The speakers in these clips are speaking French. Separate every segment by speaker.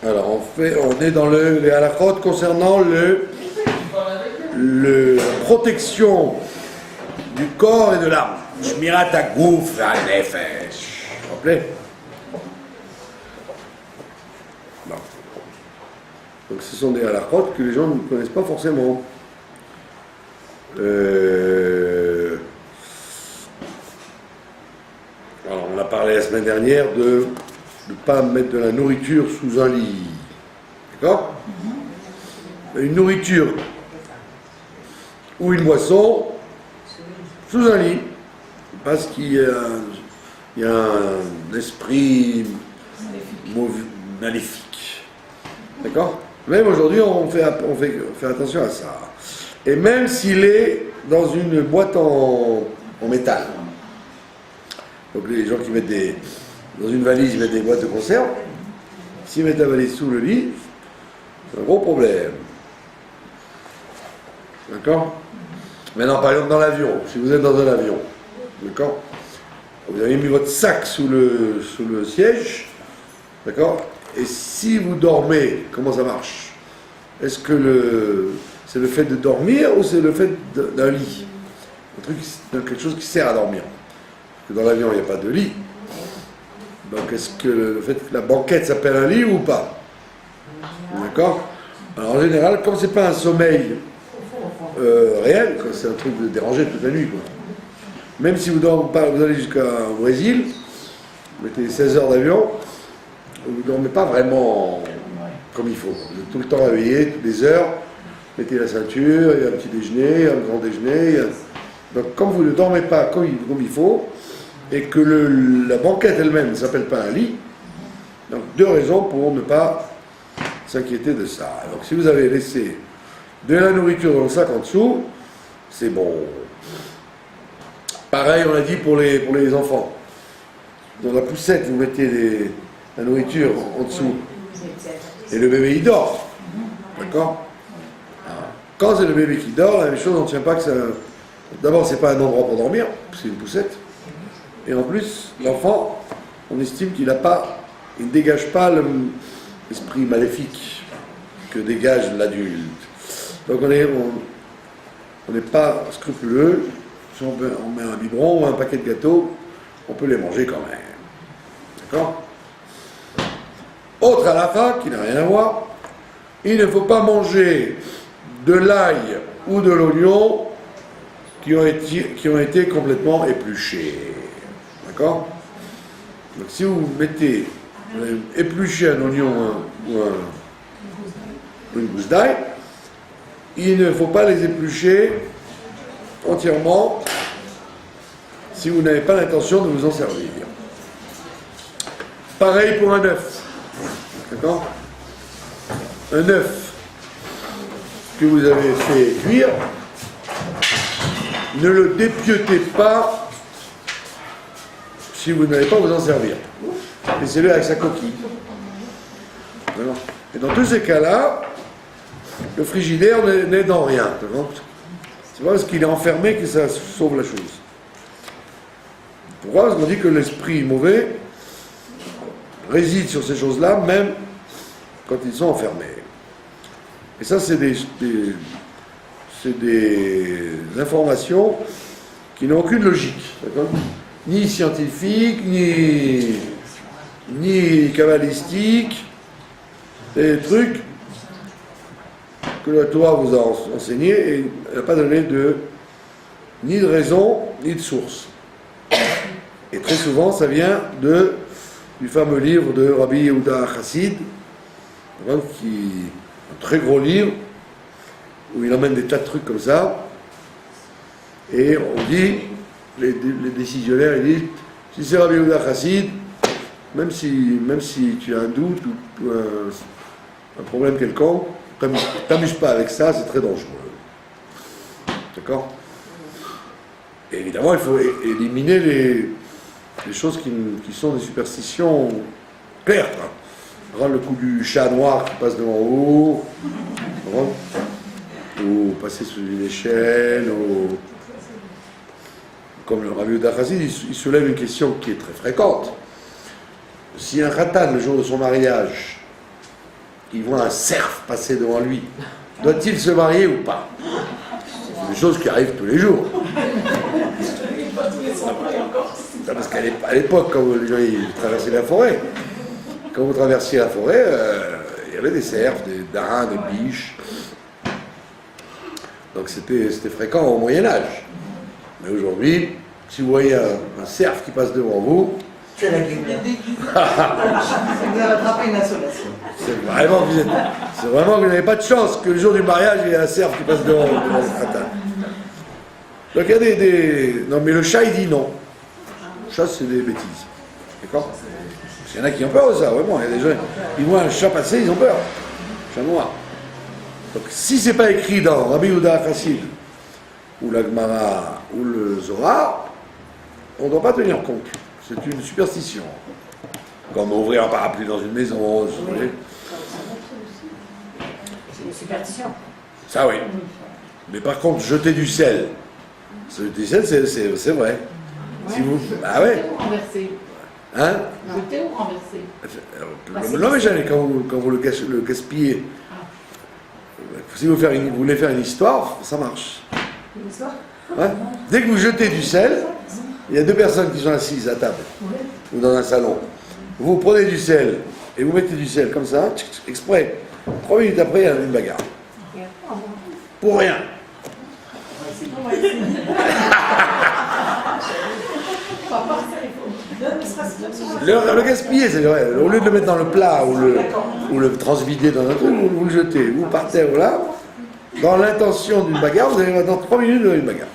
Speaker 1: Alors on est dans les halakhot concernant la protection du corps et de l'âme. Shmirat haguf v'hanefesh. Vous vous rappelez? Non. Donc ce sont des halakhot que les gens ne connaissent pas forcément. Alors on a parlé la semaine dernière de ne pas mettre de la nourriture sous un lit. D'accord? Une nourriture ou une boisson sous un lit, parce qu'il y a un esprit maléfique. D'accord? Même aujourd'hui, on fait attention à ça. Et même s'il est dans une boîte en métal. Donc les gens qui mettent dans une valise, ils mettent des boîtes de conserve. S'ils mettent la valise sous le lit, c'est un gros problème. D'accord? Maintenant, par exemple, dans l'avion, si vous êtes dans un avion, d'accord? Vous avez mis votre sac sous le siège, d'accord? Et si vous dormez, comment ça marche? Est-ce que c'est le fait de dormir ou c'est le fait d'un lit? Quelque chose qui sert à dormir. Parce que dans l'avion, il n'y a pas de lit. Donc, est-ce que le fait que la banquette s'appelle un lit ou pas? D'accord? Alors, en général, comme c'est pas un sommeil réel, c'est un truc de déranger toute la nuit, quoi. Même si vous allez jusqu'au Brésil, vous mettez 16 heures d'avion, vous ne dormez pas vraiment comme il faut. Vous êtes tout le temps réveillé, toutes les heures, mettez la ceinture, il y a un petit déjeuner, un grand déjeuner. Donc, comme vous ne dormez pas comme il faut, et que la banquette elle-même ne s'appelle pas un lit, donc 2 raisons pour ne pas s'inquiéter de ça. Donc, si vous avez laissé de la nourriture dans le sac en dessous, c'est bon. Pareil, on a dit pour les enfants. Dans la poussette, vous mettez la nourriture en dessous. Et le bébé, il dort. D'accord? Quand c'est le bébé qui dort, la même chose, on ne tient pas que ça... D'abord, c'est pas un endroit pour dormir, c'est une poussette. Et en plus, l'enfant, on estime qu'il ne dégage pas l'esprit maléfique que dégage l'adulte. Donc on n'est pas scrupuleux. Si on met un biberon ou un paquet de gâteaux, on peut les manger quand même. D'accord? Autre halakha qui n'a rien à voir, il ne faut pas manger de l'ail ou de l'oignon qui ont été complètement épluchés. D'accord? Donc si vous épluchez un oignon ou une gousse d'ail, il ne faut pas les éplucher entièrement si vous n'avez pas l'intention de vous en servir. Pareil pour un œuf. D'accord? Un œuf que vous avez fait cuire, ne le dépiautez pas si vous n'allez pas vous en servir. Laissez-le avec sa coquille. D'accord? Et dans tous ces cas-là, le frigidaire n'est dans rien. C'est pas parce qu'il est enfermé que ça sauve la chose. Pourquoi? Parce qu'on dit que l'esprit mauvais réside sur ces choses-là, même quand ils sont enfermés. Et ça, c'est des informations qui n'ont aucune logique. D'accord? Ni scientifique, ni kabbalistique. Des trucs que la Torah vous a enseigné et elle n'a pas donné ni de raison, ni de source. Et très souvent, ça vient du fameux livre de Rabbi Yehuda Chassid, un très gros livre, où il emmène des tas de trucs comme ça, et on dit, les décisionnaires, ils disent, si c'est Rabbi Yehuda Chassid, même si tu as un doute ou un problème quelconque, t'amuses pas avec ça, c'est très dangereux. D'accord? Et évidemment, il faut éliminer les choses qui sont des superstitions claires. Prendre le coup du chat noir qui passe devant vous, ou passer sous une échelle, ou... Comme le Rabbi Yehuda Chassid, il soulève une question qui est très fréquente. Si un khatan, le jour de son mariage, il voit un cerf passer devant lui. Doit-il se marier ou pas? C'est des choses qui arrivent tous les jours. Parce qu'à l'époque, quand les gens ils traversaient la forêt, quand vous traversiez la forêt, il y avait des cerfs, des daims, des biches. Donc c'était fréquent au Moyen-Âge. Mais aujourd'hui, si vous voyez un cerf qui passe devant vous,
Speaker 2: c'est la guerre. Vous avez attrapé une insolation.
Speaker 1: c'est vraiment que vous n'avez pas de chance que le jour du mariage, il y ait un cerf qui passe devant vous. Donc il y a des... Non, mais le chat, il dit non. Le chat, c'est des bêtises. D'accord? Parce qu'il y en a qui ont peur de ça, vraiment. Il y a des gens, ils voient un chat passer, ils ont peur. Chat noir. Donc si c'est pas écrit dans Rabbi Yehuda Chassid, ou la Gemara, ou le Zohar, on ne doit pas tenir compte. C'est une superstition. Comme ouvrir un parapluie dans une maison, vous voyez.
Speaker 3: C'est une superstition.
Speaker 1: Ça oui. Mais par contre, jeter du sel. Jeter du sel, c'est vrai. Si vous... Ah ouais.
Speaker 3: Jeter ou renverser?
Speaker 1: Hein?
Speaker 3: Jeter ou renverser?
Speaker 1: Non mais jamais, quand vous le gaspillez. Si vous voulez faire une histoire, ça marche.
Speaker 3: Une histoire?
Speaker 1: Ouais. Dès que vous jetez du sel, il y a deux personnes qui sont assises à table, ou dans un salon. Vous prenez du sel, et vous mettez du sel comme ça, exprès. 3 minutes après, il y a une bagarre. Pour rien. Le gaspiller, c'est vrai. Au lieu de le mettre dans le plat ou le transvider dans un truc, vous le jetez, ou par terre ou là. Dans l'intention d'une bagarre, vous allez dans 3 minutes, vous avez une bagarre.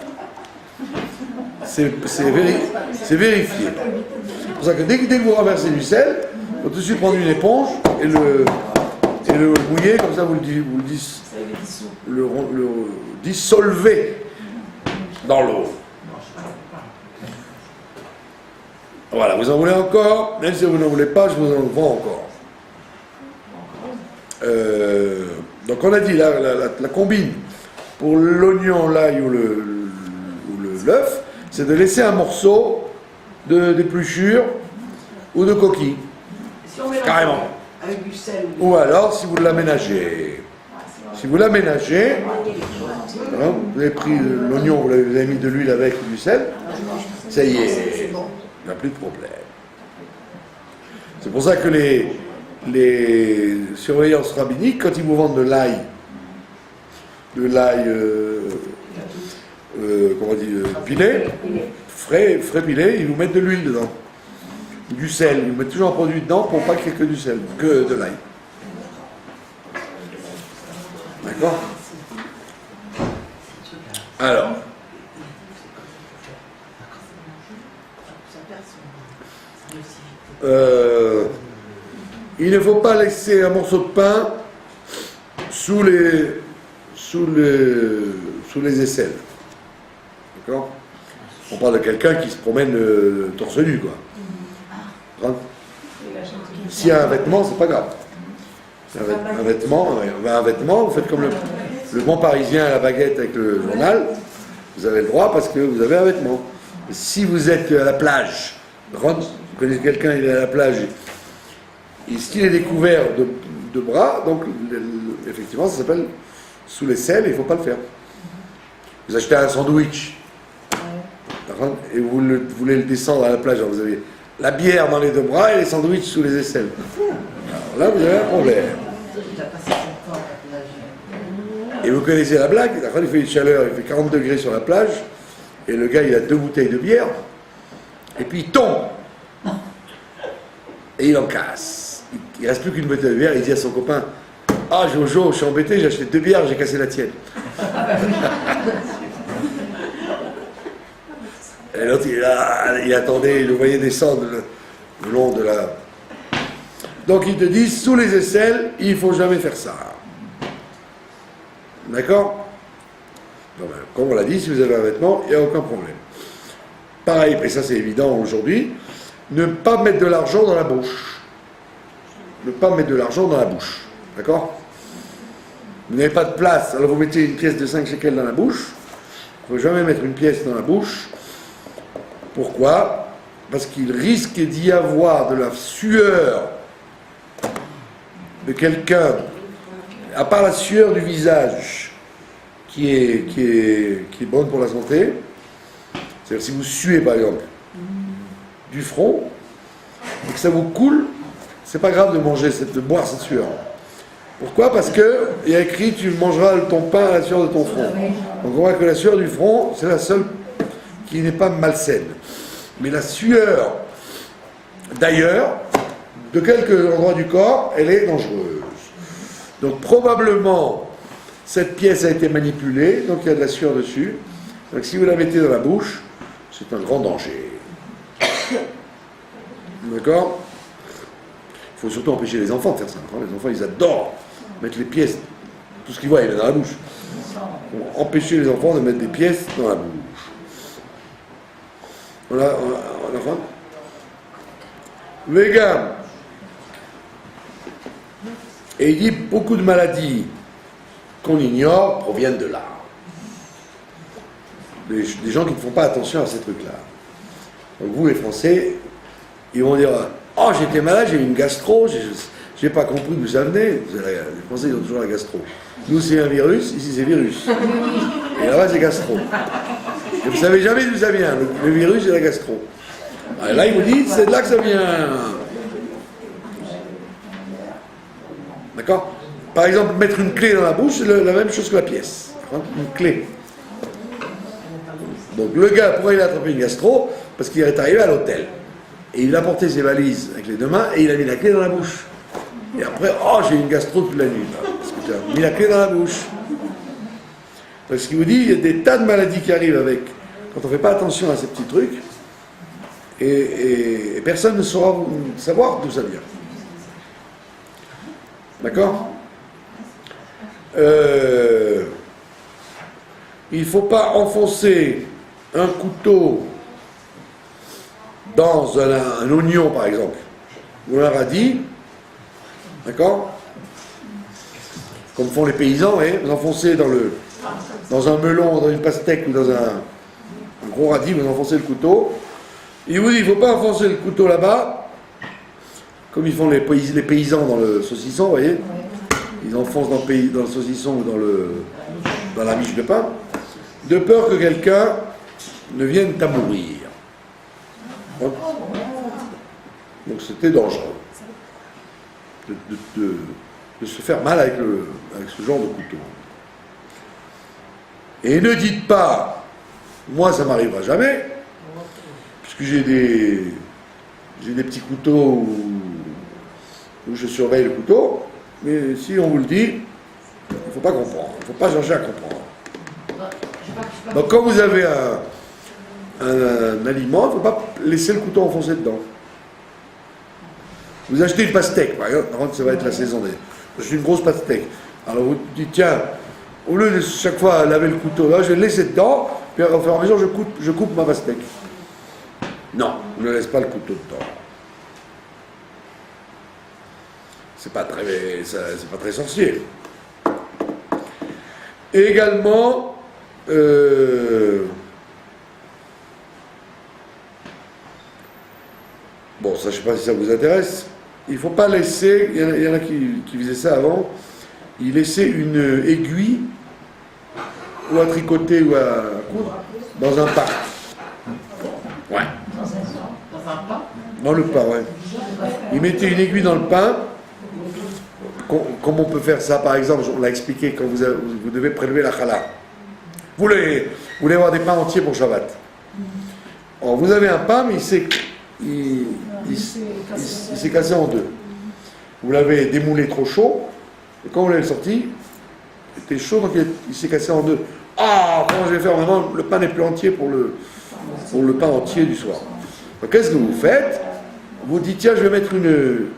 Speaker 1: C'est vérifié. C'est pour ça que dès que vous renversez du sel, il faut tout de suite prendre une éponge et le mouiller, comme ça vous le dissolvez dans l'eau. Voilà, vous en voulez encore? Même si vous n'en voulez pas, je vous en vends encore. Donc on a dit la combine pour l'oignon, l'ail ou l'œuf, c'est de laisser un morceau d'épluchure ou de coquille.
Speaker 2: Si on mélange
Speaker 1: Carrément.
Speaker 2: avec du sel
Speaker 1: Ou alors si vous l'aménagez. Si vous l'aménagez, hein, vous avez pris l'oignon, vous avez mis de l'huile avec ou du sel, ça y est, il n'y a plus de problème. C'est pour ça que les surveillances rabbiniques, quand ils vous vendent de l'ail, comment on dit, pilé, frais pilé, ils vous mettent de l'huile dedans, du sel, ils vous mettent toujours un produit dedans pour pas qu'il y ait que du sel, que de l'ail. D'accord? Alors, il ne faut pas laisser un morceau de pain sous les aisselles. D'accord? On parle de quelqu'un qui se promène torse nu, quoi. Hein? S'il y a un vêtement, c'est pas grave. Un vêtement, vous faites comme le bon parisien à la baguette avec le journal, vous avez le droit parce que vous avez un vêtement. Et si vous êtes à la plage, vous connaissez quelqu'un, il est à la plage, et s'il est découvert de bras, donc effectivement ça s'appelle sous les selles, il ne faut pas le faire. Vous achetez un sandwich, et vous voulez le descendre à la plage, alors vous avez la bière dans les deux bras et les sandwichs sous les aisselles. Alors là, vous avez un problème. Et vous connaissez la blague, il fait une chaleur, il fait 40 degrés sur la plage, et le gars, il a 2 bouteilles de bière, et puis il tombe. Et il en casse. Il ne reste plus qu'une bouteille de bière, il dit à son copain, « Ah, Jojo, je suis embêté, j'ai acheté 2 bières, j'ai cassé la tienne. » Et l'autre, il attendait, il le voyait descendre le long de la... Donc ils te disent, sous les aisselles, il ne faut jamais faire ça. D'accord? Comme on l'a dit, si vous avez un vêtement, il n'y a aucun problème. Pareil, et ça c'est évident aujourd'hui, ne pas mettre de l'argent dans la bouche. Ne pas mettre de l'argent dans la bouche. D'accord? Vous n'avez pas de place, alors vous mettez une pièce de 5 shekels dans la bouche. Il ne faut jamais mettre une pièce dans la bouche. Pourquoi? Parce qu'il risque d'y avoir de la sueur de quelqu'un, à part la sueur du visage, qui est bonne pour la santé, c'est-à-dire si vous suez par exemple du front, et que ça vous coule, c'est pas grave de boire cette sueur. Pourquoi? Parce que il y a écrit tu mangeras ton pain à la sueur de ton front. Donc on voit que la sueur du front, c'est la seule qui n'est pas malsaine. Mais la sueur d'ailleurs, de quelques endroits du corps, elle est dangereuse. Donc probablement, cette pièce a été manipulée, donc il y a de la sueur dessus. Donc si vous la mettez dans la bouche, c'est un grand danger. D'accord? Il faut surtout empêcher les enfants de faire ça. Les enfants, ils adorent mettre les pièces, tout ce qu'ils voient, ils mettent dans la bouche. Donc, empêcher les enfants de mettre des pièces dans la bouche. On a faim? Vegan. Et il dit beaucoup de maladies qu'on ignore proviennent de là. Des gens qui ne font pas attention à ces trucs-là. Donc vous, les Français, ils vont dire oh, j'étais malade, j'ai eu une gastro, j'ai pas compris d'où ça venait. Les Français, ils ont toujours la gastro. Nous, c'est un virus, ici, c'est virus. Et là-bas, c'est gastro. Et vous savez jamais d'où ça vient, le virus et la gastro. Et là, il vous dit c'est de là que ça vient. D'accord? Par exemple, mettre une clé dans la bouche, c'est la même chose que la pièce. Une clé. Donc le gars, pourquoi il a attrapé une gastro? Parce qu'il est arrivé à l'hôtel. Et il a porté ses valises avec les deux mains et il a mis la clé dans la bouche. Et après, oh, j'ai eu une gastro toute la nuit. Parce que tu as mis la clé dans la bouche. Donc ce qui vous dit, il y a des tas de maladies qui arrivent avec, quand on ne fait pas attention à ces petits trucs, et personne ne saura savoir d'où ça vient. D'accord? Il ne faut pas enfoncer un couteau dans un oignon, par exemple, ou un radis, d'accord? Comme font les paysans, vous enfoncez dans un melon, dans une pastèque ou dans un gros radis, vous enfoncez le couteau. Il vous dit, il ne faut pas enfoncer le couteau là-bas, comme ils font les paysans dans le saucisson, vous voyez? Ils enfoncent dans le saucisson ou dans la miche de pain, de peur que quelqu'un ne vienne à mourir. Donc c'était dangereux de se faire mal avec ce genre de couteau. Et ne dites pas, moi ça m'arrivera jamais, puisque j'ai des petits couteaux où je surveille le couteau, mais si on vous le dit, il ne faut pas comprendre, il ne faut pas chercher à comprendre. Donc quand vous avez un aliment, il ne faut pas laisser le couteau enfoncé dedans. Vous achetez une pastèque, par exemple, ça va être la saison des... C'est une grosse pastèque. Alors vous dites, tiens, au lieu de chaque fois laver le couteau, là, je vais le laisser dedans, puis au fur et à mesure, je coupe ma pastèque. Non, on ne laisse pas le couteau dedans. C'est pas très sorcier. Et également, bon, ça, je ne sais pas si ça vous intéresse. Il ne faut pas laisser, il y en a qui faisaient ça avant, ils laissaient une aiguille, ou à tricoter, ou à coudre, dans un pain. Ouais.
Speaker 2: Dans un pain?
Speaker 1: Dans le pain, ouais. Ils mettaient une aiguille dans le pain. Comment on peut faire ça, par exemple, on l'a expliqué, quand vous devez prélever la challah. Vous voulez avoir des pains entiers pour Shabbat. Alors, vous avez un pain, mais il s'est cassé en deux. Vous l'avez démoulé trop chaud, et quand vous l'avez sorti, il était chaud, donc il s'est cassé en deux. Ah, comment je vais faire maintenant? Le pain n'est plus entier pour le pain entier du soir. Donc qu'est-ce que vous faites? Vous dites, tiens, je vais mettre une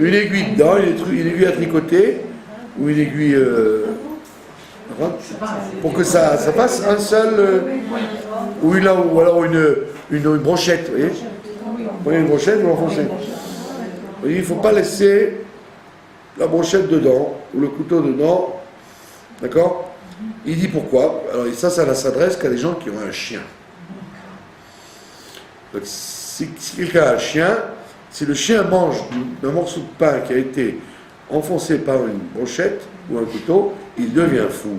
Speaker 1: aiguille dedans, une aiguille à tricoter, ou une aiguille... pour que ça fasse un seul... ou alors une brochette, vous voyez? Vous prenez une brochette, vous l'enfoncez. Il ne faut pas laisser la brochette dedans, ou le couteau dedans, d'accord? Il dit pourquoi. Alors ça s'adresse qu'à des gens qui ont un chien. Donc, si quelqu'un a un chien, si le chien mange d'un morceau de pain qui a été enfoncé par une brochette ou un couteau, il devient fou.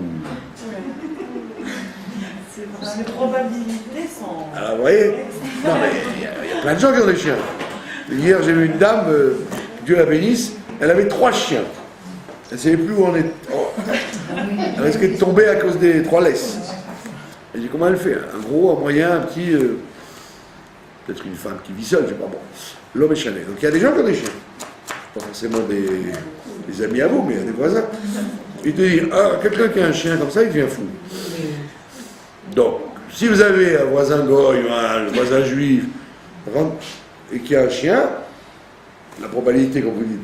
Speaker 2: Les probabilités sont.
Speaker 1: Alors, vous voyez, non, mais il y a plein de gens qui ont des chiens. Hier, j'ai vu une dame, Dieu la bénisse, elle avait 3 chiens. Elle ne savait plus où on est. Oh. Elle risquait de tomber à cause des 3 laisses. Elle dit comment elle fait? Un gros, un moyen, un petit. Peut-être une femme qui vit seule, je sais pas. Bon. L'homme est chalet. Donc il y a des gens qui ont des chiens. Pas forcément des amis à vous, mais il y a des voisins. Il te dit quelqu'un qui a un chien comme ça, il devient fou. Donc, si vous avez un voisin goy ou un voisin juif, et qui a un chien, la probabilité, comme vous dites,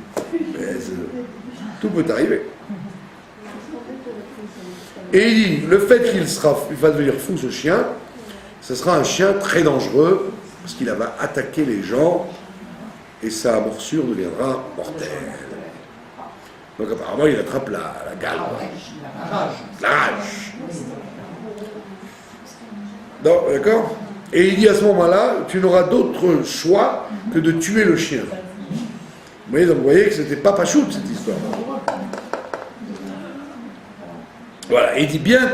Speaker 1: tout peut arriver. Et il dit, le fait qu'il va devenir fou, ce chien, ce sera un chien très dangereux, parce qu'il va attaquer les gens, et sa morsure deviendra mortelle. Donc apparemment, il attrape la gale. La rage. D'accord? Et il dit à ce moment-là, tu n'auras d'autre choix que de tuer le chien. Vous voyez, donc vous voyez que c'était pas pachoute cette histoire. Voilà, et il dit bien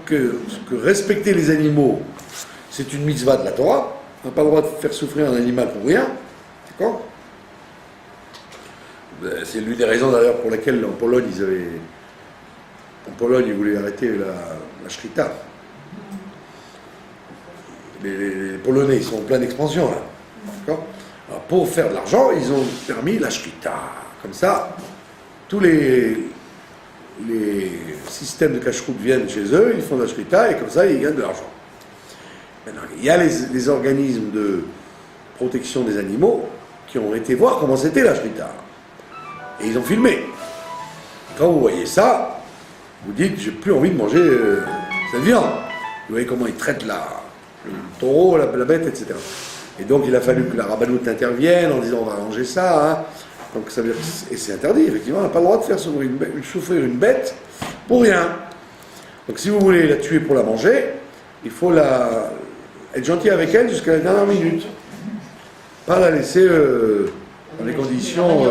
Speaker 1: que respecter les animaux, c'est une mitzvah de la Torah. On n'a pas le droit de faire souffrir un animal pour rien. D'accord? C'est l'une des raisons d'ailleurs pour laquelle en Pologne, ils voulaient arrêter la shrita. Les Polonais, ils sont en pleine expansion là. D'accord? Alors, pour faire de l'argent, ils ont permis la shrita. Comme ça, tous les systèmes de cache-route viennent chez eux, ils font de la shrita et comme ça, ils gagnent de l'argent. Maintenant, il y a les organismes de protection des animaux qui ont été voir comment c'était la shrita. Et ils ont filmé. Quand vous voyez ça, vous dites, j'ai plus envie de manger cette viande. Vous voyez comment ils traitent le taureau, la bête, etc. Et donc il a fallu que la rabbanoute intervienne en disant on va arranger ça. Hein. Donc ça veut dire et c'est interdit, effectivement, on n'a pas le droit de faire souffrir une bête pour rien. Donc si vous voulez la tuer pour la manger, il faut être gentil avec elle jusqu'à la dernière minute. Pas la laisser dans des conditions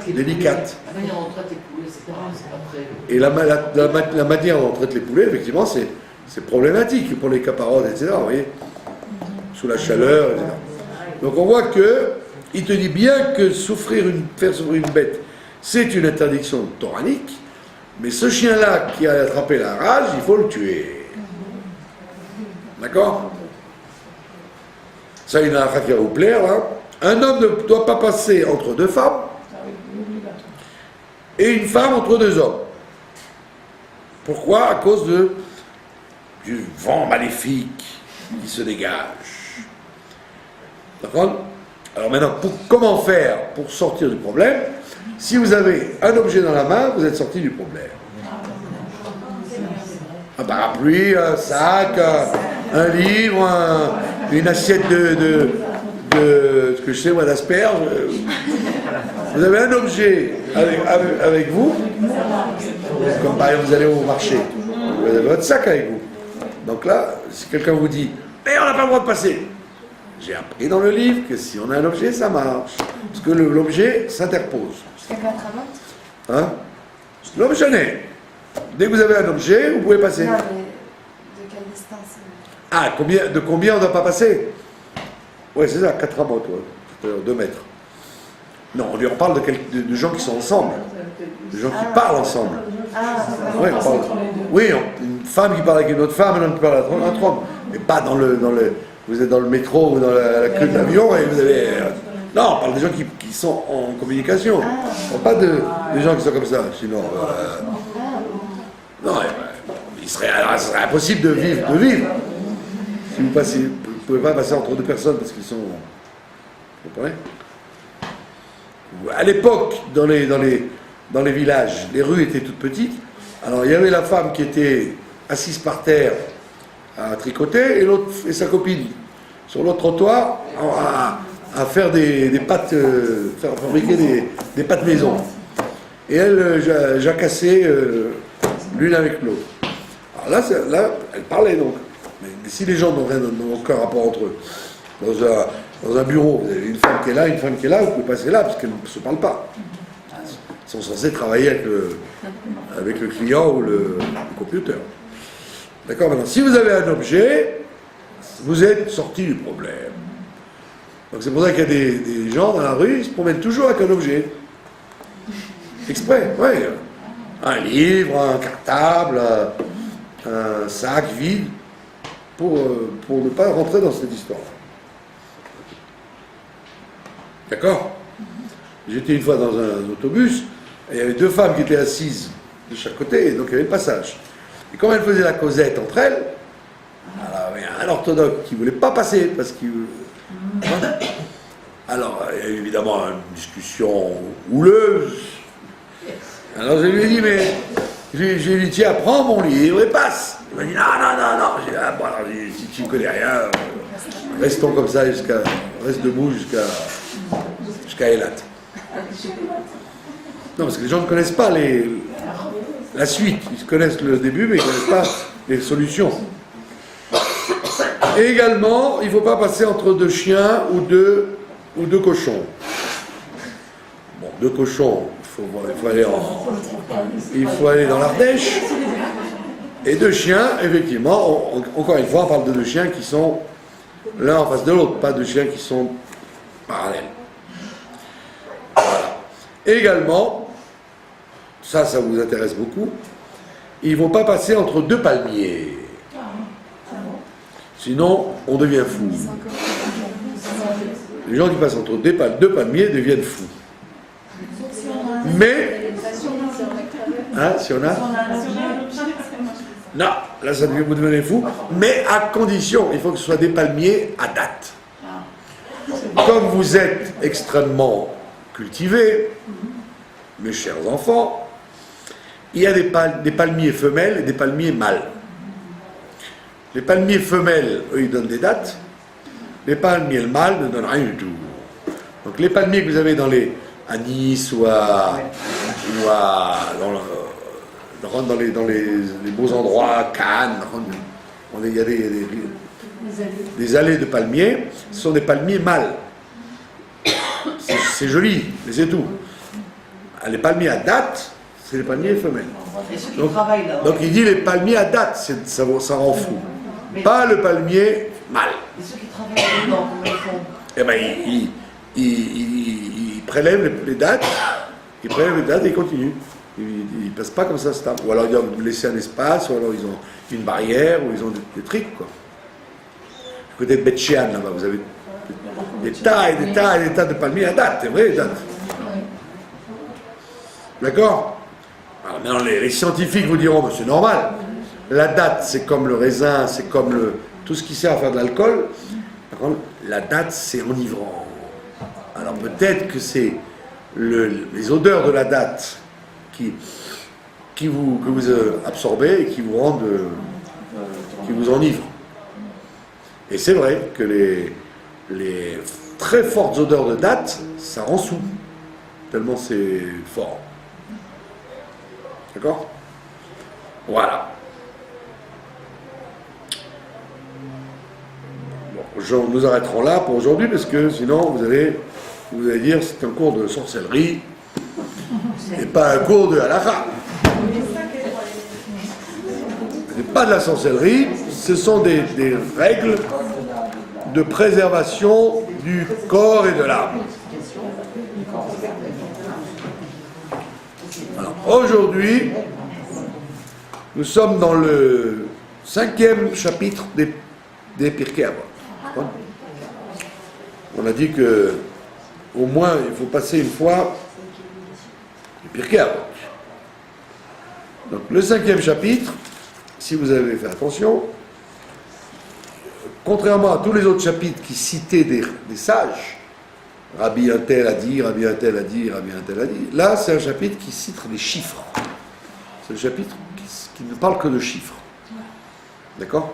Speaker 1: délicates.
Speaker 3: La manière dont on traite les poulets, etc., c'est pas très...
Speaker 1: Et la manière dont on traite les poulets, effectivement, c'est problématique pour les caparottes, etc. Vous voyez, sous la chaleur, etc. Donc on voit que il te dit bien que faire souffrir une bête, c'est une interdiction toranique, mais ce chien-là qui a attrapé la rage, il faut le tuer. D'accord? Ça, il y en a un qui va vous plaire, là. Un homme ne doit pas passer entre 2 femmes et une femme entre 2 hommes. Pourquoi? À cause du vent maléfique qui se dégage. D'accord? Alors maintenant, comment faire pour sortir du problème? Si vous avez un objet dans la main, vous êtes sorti du problème. Un parapluie, un sac, un livre, une assiette de ce que je sais moi d'asperges. Vous avez un objet avec vous, comme par exemple vous allez au marché, vous avez votre sac avec vous. Donc là, si quelqu'un vous dit mais on n'a pas le droit de passer, j'ai appris dans le livre que si on a un objet, ça marche. Parce que l'objet s'interpose.
Speaker 4: Jusqu'à 4 à
Speaker 1: Hein? L'objet. Dès que vous avez un objet, vous pouvez passer.
Speaker 4: Non, mais de quelle distance?
Speaker 1: Ah, de combien on ne doit pas passer? Oui, c'est ça, 4 amotes, ouais. 2 mètres. Non, on lui en parle de gens qui sont ensemble. De gens qui parlent ensemble.
Speaker 4: Ah,
Speaker 1: Ouais, on parle. Oui, une femme qui parle avec une autre femme, un homme qui parle avec un autre homme. Mais pas dans le. Vous êtes dans le métro ou dans la queue de l'avion et vous avez. Non, on parle des gens qui sont en communication. On parle pas des gens qui sont comme ça. Sinon. Non, ce serait impossible de vivre. Si vous passez. Vous ne pouvez pas passer entre 2 personnes parce qu'ils sont. Vous comprenez? À l'époque, dans les villages, les rues étaient toutes petites. Alors il y avait la femme qui était assise par terre à tricoter et sa copine sur l'autre trottoir à faire des pâtes, fabriquer des pâtes maison. Et elle jacassait l'une avec l'autre. Alors là, elle parlait donc. Mais si les gens n'ont aucun rapport entre eux, dans un bureau, vous avez une femme qui est là, une femme qui est là, vous pouvez passer là parce qu'elles ne se parlent pas. sont censés travailler avec le client ou le computer. D'accord? Maintenant, si vous avez un objet, vous êtes sorti du problème. Donc c'est pour ça qu'il y a des gens dans la rue, ils se promènent toujours avec un objet. Exprès, oui. Un livre, un cartable, un sac vide, pour ne pas rentrer dans cette histoire. D'accord? J'étais une fois dans un autobus, et il y avait deux femmes qui étaient assises de chaque côté, et donc il y avait le passage. Et quand elles faisaient la causette entre elles, alors il y a un orthodoxe qui ne voulait pas passer, parce qu'il... Alors, il y a eu évidemment une discussion houleuse. Alors je lui ai dit, mais... Je lui ai dit, tiens, prends mon livre et passe. Il m'a dit, non. J'ai dit, ah, bon, alors, si tu ne connais rien, restons comme ça reste debout jusqu'à Eilat. Non, parce que les gens ne connaissent pas la suite. Ils connaissent le début, mais ils ne connaissent pas les solutions. Et également, il ne faut pas passer entre deux chiens ou deux cochons. Bon, deux cochons, il faut aller dans l'Ardèche. Et deux chiens, effectivement, encore une fois, on parle de deux chiens qui sont l'un en face de l'autre, pas deux chiens qui sont parallèles. Voilà. Également, ça vous intéresse beaucoup, il ne faut pas passer entre deux palmiers. Sinon, on devient fou. Les gens qui passent entre deux palmiers deviennent fous. Mais, si on a... Non, là ça devient, vous devenez fou, mais à condition, il faut que ce soit des palmiers à date. Comme vous êtes extrêmement cultivés, mes chers enfants, il y a des palmiers femelles et des palmiers mâles. Les palmiers femelles, eux, ils donnent des dates. Les palmiers mâles ne donnent rien du tout. Donc les palmiers que vous avez à Nice ou dans les beaux endroits, à Cannes, il y a des allées de palmiers, ce sont des palmiers mâles. C'est joli, mais c'est tout. Les palmiers à date, c'est les palmiers femelles.
Speaker 2: Et ceux qui travaillent là.
Speaker 1: Donc il dit les palmiers à date, ça rend fou. Pas le palmier mâle.
Speaker 2: Et ceux qui travaillent dedans, comment ils font?
Speaker 1: Eh bien, ils prélèvent les dates, et ils continuent. Ils ne passent pas comme ça, ou alors ils doivent laisser un espace, ou alors ils ont une barrière, ou ils ont des trucs, quoi. Du côté de Bet-Shean, là-bas, vous avez des tas et des tas et des tas de palmiers à date, c'est vrai, les dates. D'accord? Alors maintenant, les scientifiques vous diront, c'est normal. La date, c'est comme le raisin, c'est comme tout ce qui sert à faire de l'alcool. Par contre, la date, c'est enivrant. Alors peut-être que c'est les odeurs de la date que vous absorbez et qui vous rendent, qui vous enivrent. Et c'est vrai que les très fortes odeurs de date, ça rend sous, tellement c'est fort. D'accord? Voilà. Bon, nous arrêterons là pour aujourd'hui, parce que sinon vous allez dire c'est un cours de sorcellerie et pas un cours de halakha. Ce n'est pas de la sorcellerie, ce sont des règles de préservation du corps et de l'âme. Alors aujourd'hui, nous sommes dans le 5e chapitre des Pirkei Avot. On a dit que au moins il faut passer une fois les Pirkei Avot. Donc le 5e chapitre, si vous avez fait attention, contrairement à tous les autres chapitres qui citaient des sages, Rabbi un tel a dit, Rabbi un tel a dit, Rabbi un tel a dit, là c'est un chapitre qui cite des chiffres. C'est le chapitre qui ne parle que de chiffres. D'accord?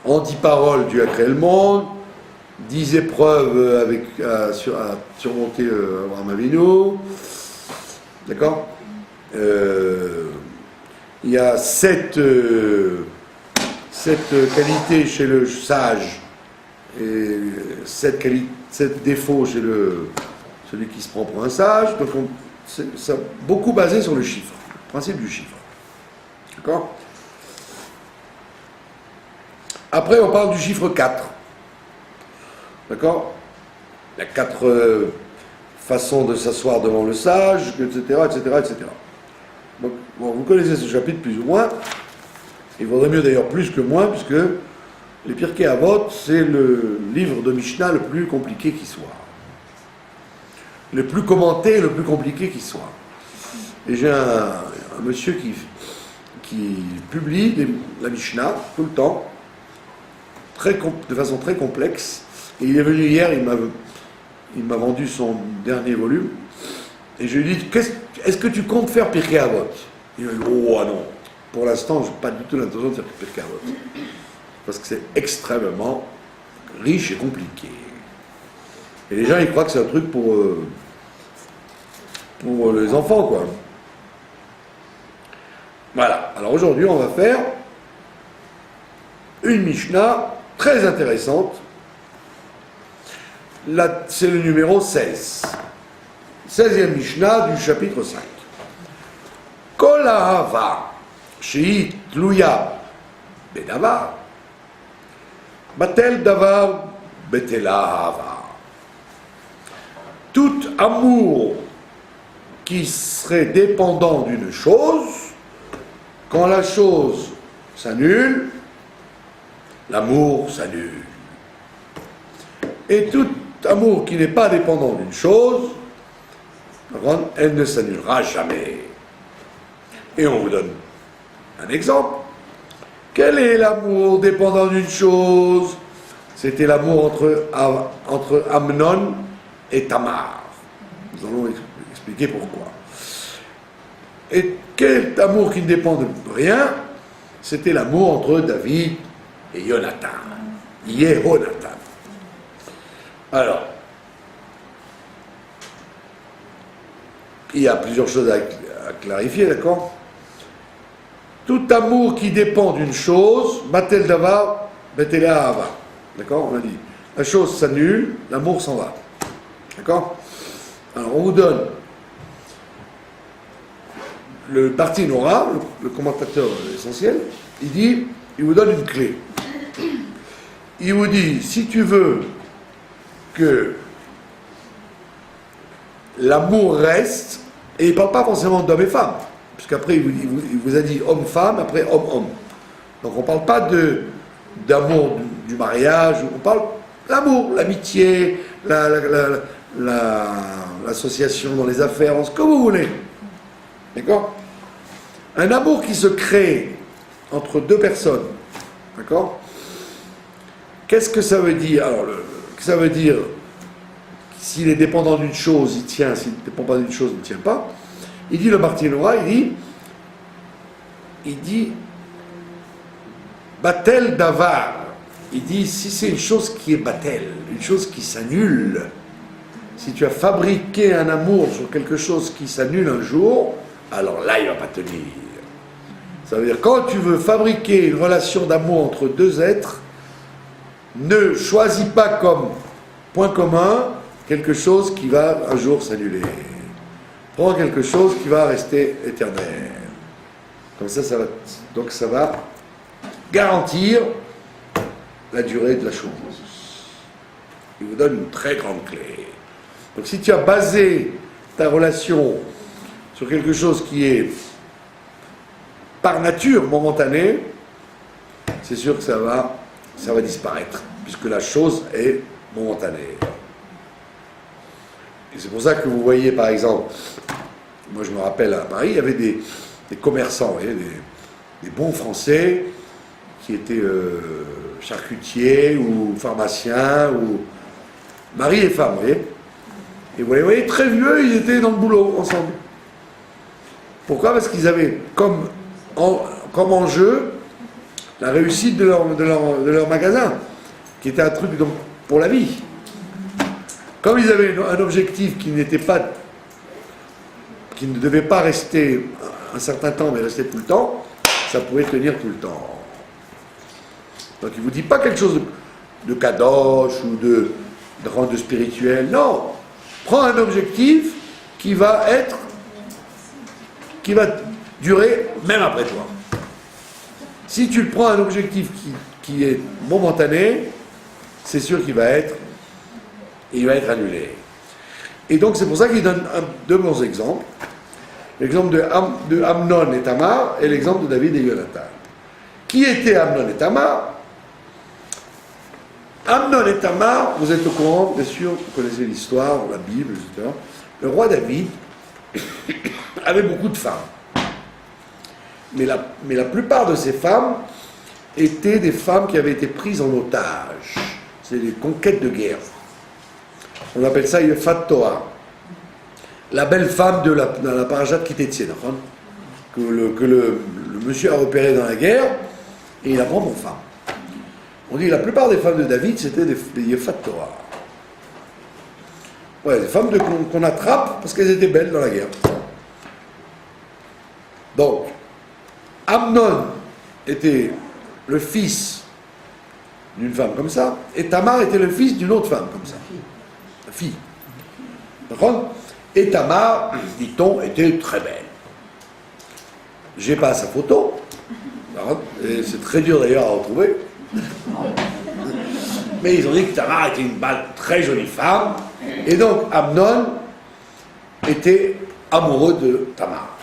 Speaker 1: En 10 paroles, Dieu a créé le monde, 10 épreuves à surmonter Abraham Avinu. D'accord? Il y a 7 qualités chez le sage et 7 défauts chez celui qui se prend pour un sage. Donc c'est beaucoup basé sur le chiffre, le principe du chiffre. D'accord? Après, on parle du chiffre 4. D'accord? Il y a 4 façons de s'asseoir devant le sage, etc., etc., etc. Donc, bon, vous connaissez ce chapitre plus ou moins. Il vaudrait mieux d'ailleurs plus que moins, puisque les Pirkei Avot, c'est le livre de Mishnah le plus compliqué qui soit. Le plus commenté, le plus compliqué qui soit. Et j'ai un monsieur qui publie la Mishnah tout le temps, de façon très complexe. Et il est venu hier, il m'a vendu son dernier volume. Et je lui ai dit, est-ce que tu comptes faire Pirkei Avot? Il m'a dit, oh non, pour l'instant, je n'ai pas du tout l'intention de faire Pirkei Avot. Parce que c'est extrêmement riche et compliqué. Et les gens, ils croient que c'est un truc pour les enfants, quoi. Voilà. Alors aujourd'hui, on va faire une Mishnah très intéressante. Là, c'est le numéro 16. 16e Mishnah du chapitre 5. Kol ahava shehi tluya bedavar batel davar betela ahava. Tout amour qui serait dépendant d'une chose, quand la chose s'annule, l'amour s'annule. Et tout amour qui n'est pas dépendant d'une chose, elle ne s'annulera jamais. Et on vous donne un exemple. Quel est l'amour dépendant d'une chose? C'était l'amour entre Amnon et Tamar. Nous allons expliquer pourquoi. Et quel amour qui ne dépend de rien? C'était l'amour entre David et Jonathan. Yehonathan. Alors, il y a plusieurs choses à clarifier, d'accord? Tout amour qui dépend d'une chose, batel davar, betela ahava. D'accord? On a dit. La chose s'annule, l'amour s'en va. D'accord? Alors, on vous donne le Barti Nora, le commentateur essentiel, il vous donne une clé. Il vous dit, si tu veux que l'amour reste, et il ne parle pas forcément d'homme et femme, puisqu'après il vous a dit homme-femme, après homme-homme. Donc on ne parle pas d'amour du mariage, on parle d'amour, l'amitié, l'association dans les affaires, ce que vous voulez. D'accord? Un amour qui se crée entre deux personnes, d'accord? Qu'est-ce que ça veut dire? Alors, ça veut dire, s'il est dépendant d'une chose, il tient, s'il ne dépend pas d'une chose, il ne tient pas. Il dit, le Barti Nora, il dit, Batel Davar. Il dit, si c'est une chose qui est Batel, une chose qui s'annule, si tu as fabriqué un amour sur quelque chose qui s'annule un jour, alors là, il ne va pas tenir. Ça veut dire, quand tu veux fabriquer une relation d'amour entre deux êtres, ne choisis pas comme point commun quelque chose qui va un jour s'annuler. Prends quelque chose qui va rester éternel. Comme ça, ça va garantir la durée de la chose. Il vous donne une très grande clé. Donc si tu as basé ta relation sur quelque chose qui est par nature momentané, c'est sûr que ça va disparaître, puisque la chose est momentanée. Et c'est pour ça que vous voyez, par exemple, moi je me rappelle à Paris, il y avait des commerçants, vous voyez, des bons Français qui étaient charcutiers ou pharmaciens, ou mari et femme, vous voyez. Et vous les voyez très vieux, ils étaient dans le boulot ensemble. Pourquoi? Parce qu'ils avaient comme enjeu la réussite de leur magasin, qui était un truc donc, pour la vie. Comme ils avaient un objectif qui ne devait pas rester un certain temps, mais rester tout le temps, ça pouvait tenir tout le temps. Donc il ne vous dit pas quelque chose de kadosh ou de spirituel. Non, prends un objectif qui va être qui va durer même après toi. Si tu prends un objectif qui est momentané, c'est sûr qu'il va être annulé. Et donc c'est pour ça qu'il donne deux bons exemples. L'exemple de Amnon et Tamar et l'exemple de David et Jonathan. Qui étaient Amnon et Tamar? Amnon et Tamar, vous êtes au courant, bien sûr, vous connaissez l'histoire, la Bible, etc. Le roi David avait beaucoup de femmes. Mais la plupart de ces femmes étaient des femmes qui avaient été prises en otage. C'est des conquêtes de guerre. On appelle ça Yefat Toa. La belle femme de la parashat Kitetien, que le monsieur a repéré dans la guerre, et il la prend pour femme. On dit que la plupart des femmes de David, c'était des Yefat Toa. Ouais, des femmes qu'on attrape parce qu'elles étaient belles dans la guerre. Donc, Amnon était le fils d'une femme comme ça, et Tamar était le fils d'une autre femme comme ça. La fille. D'accord? Et Tamar, dit-on, était très belle. J'ai pas sa photo, et c'est très dur d'ailleurs à retrouver. Mais ils ont dit que Tamar était une très jolie femme, et donc Amnon était amoureux de Tamar.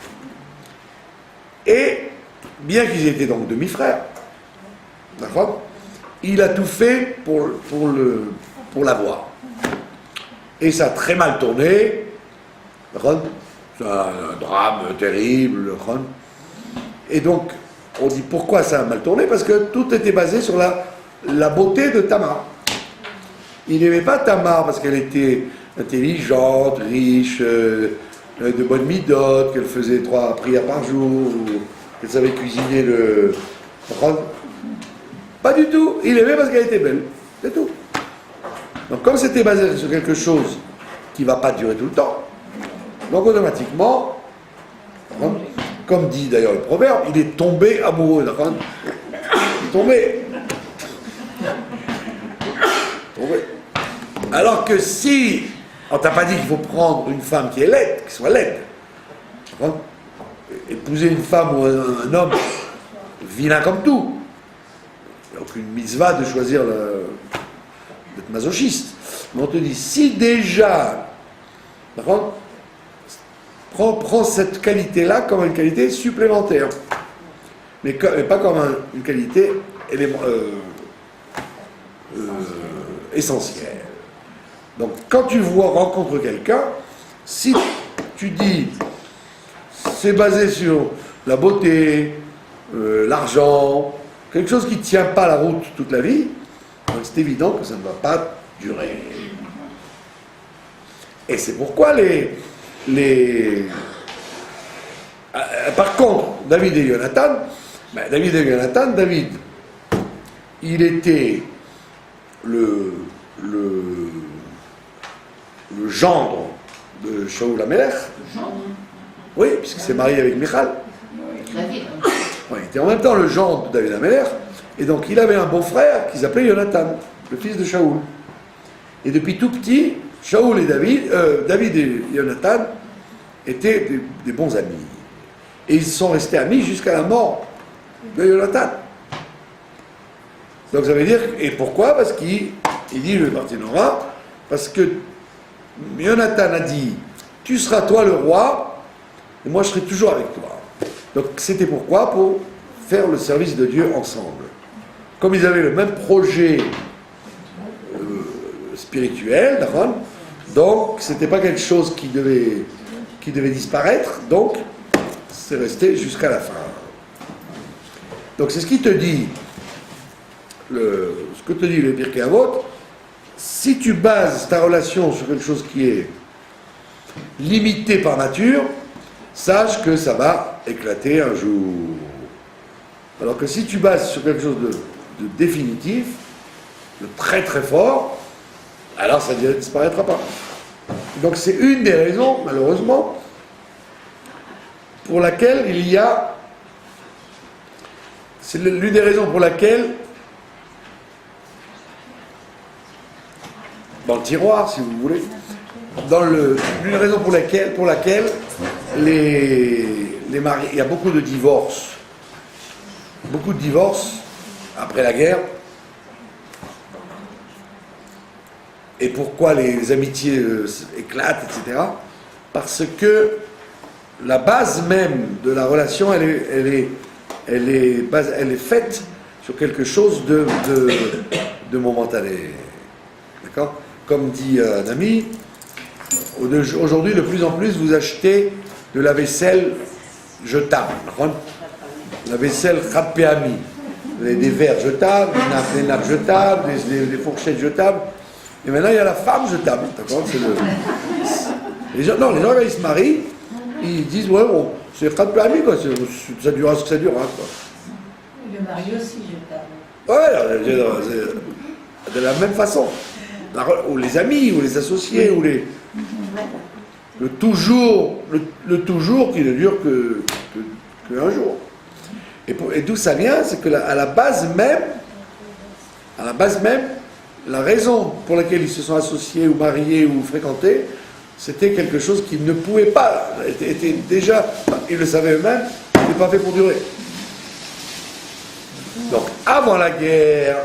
Speaker 1: Et bien qu'ils étaient donc demi-frères, d'accord, il a tout fait pour l'avoir. Et ça a très mal tourné. C'est un drame terrible. Et donc, on dit pourquoi ça a mal tourné? Parce que tout était basé sur la beauté de Tamar. Il n'aimait pas Tamar parce qu'elle était intelligente, riche, de bonne midote, qu'elle faisait 3 prières par jour, qu'elle savait cuisiner le... Pas du tout. Il aimait parce qu'elle était belle. C'est tout. Donc comme c'était basé sur quelque chose qui ne va pas durer tout le temps, donc automatiquement, comme dit d'ailleurs le proverbe, il est tombé amoureux. D'accord? Il est tombé. Alors que si on t'a pas dit qu'il faut prendre une femme qui est laide, qui soit laide, épouser une femme ou un homme vilain comme tout, il n'y a aucune mitzvah de choisir d'être masochiste. Mais on te dit, si déjà, d'accord, prends cette qualité-là comme une qualité supplémentaire, mais pas comme une qualité essentielle. Donc, quand tu rencontres quelqu'un, si tu dis, c'est basé sur la beauté, l'argent, quelque chose qui ne tient pas la route toute la vie, c'est évident que ça ne va pas durer. Et c'est pourquoi par contre, David et Jonathan, David, il était le gendre de Shaoul Amelech. Oui, puisqu'il s'est marié avec Michal.
Speaker 3: David.
Speaker 1: Ouais, il était en même temps le gendre de David Amelech, et donc il avait un beau-frère qui s'appelait Jonathan, le fils de Shaoul. Et depuis tout petit, Shaoul et David et Jonathan étaient des bons amis. Et ils sont restés amis jusqu'à la mort de Jonathan. Donc ça veut dire, et pourquoi? Parce qu'il dit le Barthénora, parce que Jonathan a dit, tu seras toi le roi, et moi je serai toujours avec toi. Donc c'était pourquoi? Pour faire le service de Dieu ensemble. Comme ils avaient le même projet spirituel, donc c'était pas quelque chose qui devait disparaître, donc c'est resté jusqu'à la fin. Donc c'est ce qui te dit, ce que te dit le Pirkei Avot. Si tu bases ta relation sur quelque chose qui est limité par nature, sache que ça va éclater un jour. Alors que si tu bases sur quelque chose de définitif, de très très fort, alors ça ne disparaîtra pas. Donc c'est une des raisons, malheureusement, pour laquelle c'est l'une des raisons pour laquelle, dans le tiroir, si vous voulez, l'une des raisons pour laquelle il y a beaucoup de divorces. Beaucoup de divorces après la guerre. Et pourquoi les amitiés éclatent, etc. Parce que la base même de la relation, elle est faite sur quelque chose de momentané. D'accord ? Comme dit un ami, aujourd'hui, de plus en plus, vous achetez de la vaisselle jetable. La vaisselle Khapeami. Des verres jetables, des nappes jetables, des fourchettes jetables. Et maintenant, il y a la femme jetable. D'accord ? Les gens, quand ils se marient, ils disent, ouais, bon, c'est Khapeami, quoi. Ça durera ce que ça durera, quoi.
Speaker 3: Le mari aussi, je
Speaker 1: Ouais, de la même façon. Ou les amis, ou les associés, ou le toujours qui ne dure qu'un jour. Et d'où ça vient, c'est que à la base même, la raison pour laquelle ils se sont associés, ou mariés, ou fréquentés, c'était quelque chose qu'ils ne pouvaient pas, était déjà, ils le savaient eux-mêmes, n'était pas fait pour durer. Donc, avant la guerre,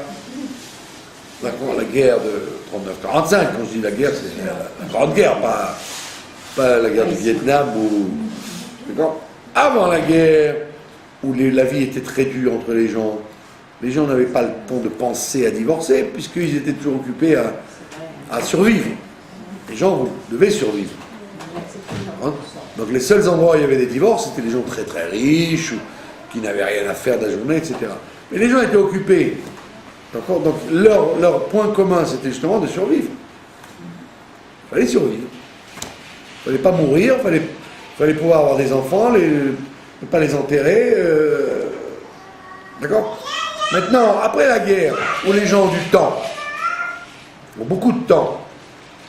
Speaker 1: la guerre de 39-45, quand je dis la guerre, c'est la grande guerre, pas la guerre du Vietnam, d'accord ? Avant la guerre, où la vie était très dure entre les gens n'avaient pas le temps de penser à divorcer, puisqu'ils étaient toujours occupés à survivre. Les gens devaient survivre. Hein ? Donc les seuls endroits où il y avait des divorces, c'était les gens très très riches, ou qui n'avaient rien à faire de la journée, etc. Mais les gens étaient occupés. D'accord ? Donc leur point commun, c'était justement de survivre. Il fallait survivre. Il ne fallait pas mourir, il fallait pouvoir avoir des enfants, ne pas les enterrer. D'accord ? Maintenant, après la guerre, où les gens ont du temps, ont beaucoup de temps,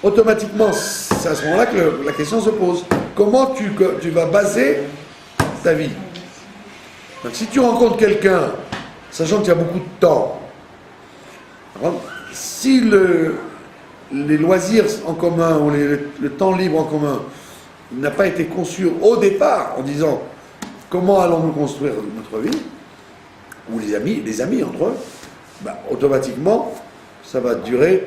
Speaker 1: automatiquement, c'est à ce moment-là que la question se pose. Comment tu vas baser ta vie ? Donc si tu rencontres quelqu'un, sachant qu'il y a beaucoup de temps, si les loisirs en commun ou le temps libre en commun n'a pas été conçu au départ en disant comment allons-nous construire notre vie, ou les amis entre eux, automatiquement ça va durer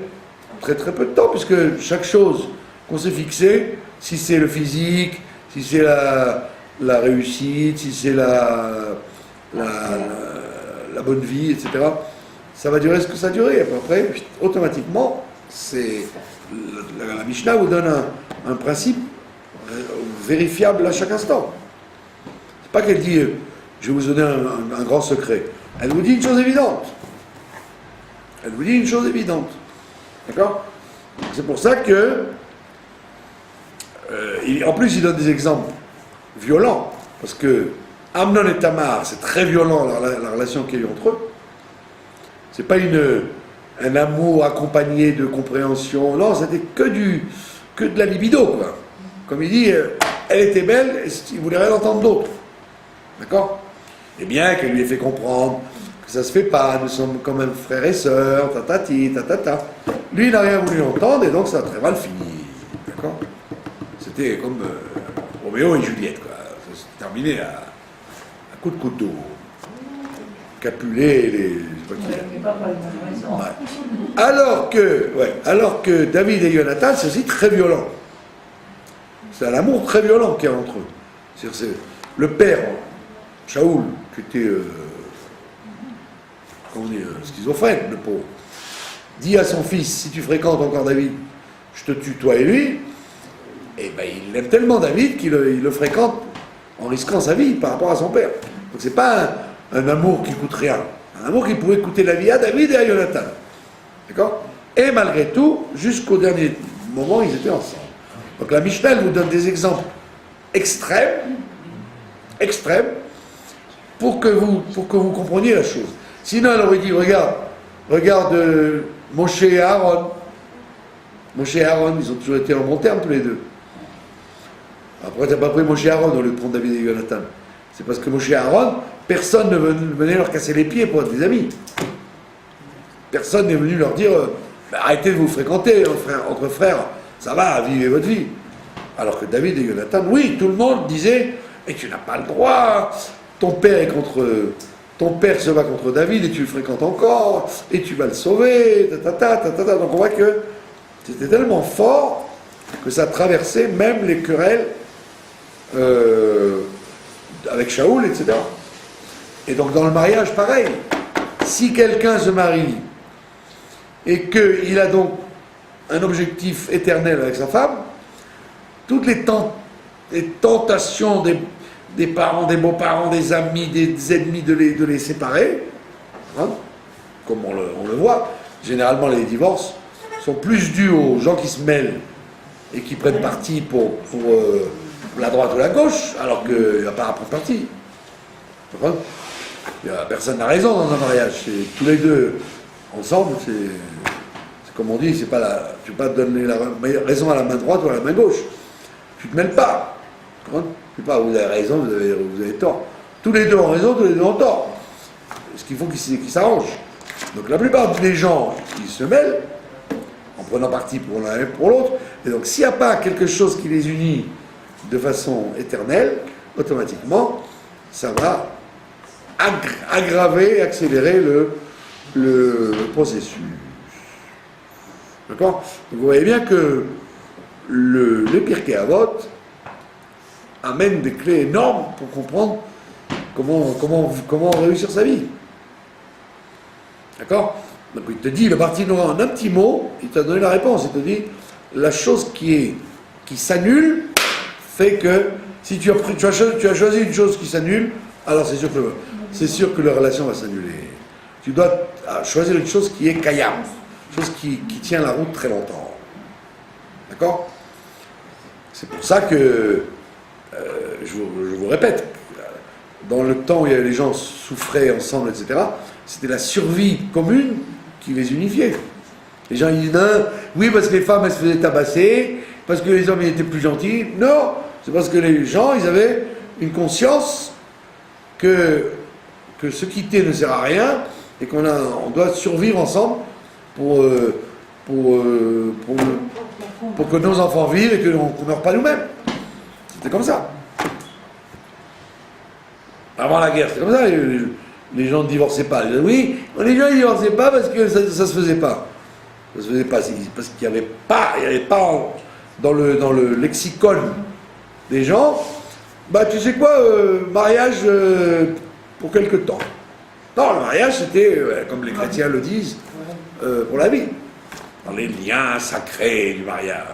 Speaker 1: très très peu de temps, puisque chaque chose qu'on s'est fixée, si c'est le physique, si c'est la réussite, si c'est la bonne vie, etc., ça va durer ce que ça a duré. Après, automatiquement, la Mishnah vous donne un principe vérifiable à chaque instant. C'est pas qu'elle dit, je vais vous donner un grand secret. Elle vous dit une chose évidente. Elle vous dit une chose évidente. D'accord ? C'est pour ça que, en plus, il donne des exemples violents, parce que Amnon et Tamar, c'est très violent la relation qu'il y a eu entre eux. C'est pas un amour accompagné de compréhension. Non, c'était que de la libido, quoi. Comme il dit, elle était belle, et il voulait rien entendre d'autre. D'accord ? Et bien qu'elle lui ait fait comprendre que ça se fait pas, nous sommes quand même frères et sœurs, tatati, tatata. Lui, il n'a rien voulu entendre, et donc ça a très mal fini. D'accord ? C'était comme Roméo et Juliette, quoi. Ça s'est terminé à coup de couteau. Capulet, je sais pas qui. Ouais. Alors que David et Jonathan, c'est aussi très violent. C'est un amour très violent qu'il y a entre eux. C'est le père, Shaoul, qui était schizophrène, le pauvre, dit à son fils, si tu fréquentes encore David, je te tue toi et lui. Et ben il aime tellement David qu'il le fréquente en risquant sa vie par rapport à son père. Donc c'est pas un amour qui coûte rien. Un amour qui pouvait coûter la vie à David et à Jonathan. D'accord ? Et malgré tout, jusqu'au dernier moment, ils étaient ensemble. Donc la Mishnah vous donne des exemples extrêmes, pour que vous compreniez la chose. Sinon, elle aurait dit, regarde Moshe et Aaron. Moshe et Aaron, ils ont toujours été en bon terme tous les deux. Après, tu n'as pas pris Moshe et Aaron au lieu de prendre David et Jonathan. C'est parce que Moshe et Aaron, personne ne venait leur casser les pieds pour être des amis. Personne n'est venu leur dire arrêtez de vous fréquenter entre frères, ça va, vivez votre vie. Alors que David et Jonathan, oui, tout le monde disait Et tu n'as pas le droit. Ton père se bat contre David et tu le fréquentes encore, et tu vas le sauver, Donc on voit que c'était tellement fort que ça traversait même les querelles avec Shaoul, etc. Et donc dans le mariage, pareil. Si quelqu'un se marie et qu'il a donc un objectif éternel avec sa femme, toutes les tentations des parents, des beaux-parents, des amis, des ennemis de les séparer, hein, comme on le voit, généralement les divorces sont plus dus aux gens qui se mêlent et qui prennent parti pour la droite ou la gauche, alors qu'il n'y a pas à prendre parti. Personne n'a raison dans un mariage. C'est tous les deux ensemble, c'est comme on dit, tu ne peux pas donner la raison à la main droite ou à la main gauche. Tu ne te mêles pas. Tu pas, vous avez raison, vous avez tort. Tous les deux ont raison, tous les deux ont tort. Ce qu'il faut qu'ils s'arrangent. Donc la plupart des gens, ils se mêlent, en prenant parti pour l'un et pour l'autre. Et donc s'il n'y a pas quelque chose qui les unit de façon éternelle, automatiquement, ça va aggraver, accélérer le processus. D'accord? Donc vous voyez bien que les Pirkei Avot amènent des clés énormes pour comprendre comment réussir sa vie. D'accord? Donc il te dit, le Barthénora, en un petit mot, il t'a donné la réponse. Il te dit, la chose qui s'annule fait que si tu as choisi une chose qui s'annule, alors c'est sûr que la relation va s'annuler. Tu dois choisir une chose qui est kayam, une chose qui tient la route très longtemps. D'accord? C'est pour ça que, je vous répète, dans le temps où les gens souffraient ensemble, etc., c'était la survie commune qui les unifiait. Les gens ils disent non, oui parce que les femmes elles se faisaient tabasser, parce que les hommes ils étaient plus gentils. Non, c'est parce que les gens ils avaient une conscience que se quitter ne sert à rien et qu'on doit survivre ensemble pour que nos enfants vivent et qu'on ne meure pas nous-mêmes. C'était comme ça. Avant la guerre, c'était comme ça. Les gens ne divorçaient pas. Ils disaient, oui, les gens ne divorçaient pas parce que ça ne se faisait pas. Ça se faisait pas parce qu'il n'y avait pas dans le lexicon des gens, bah tu sais quoi, mariage pour quelque temps. Non, le mariage c'était, comme les chrétiens le disent, pour la vie. Dans les liens sacrés du mariage.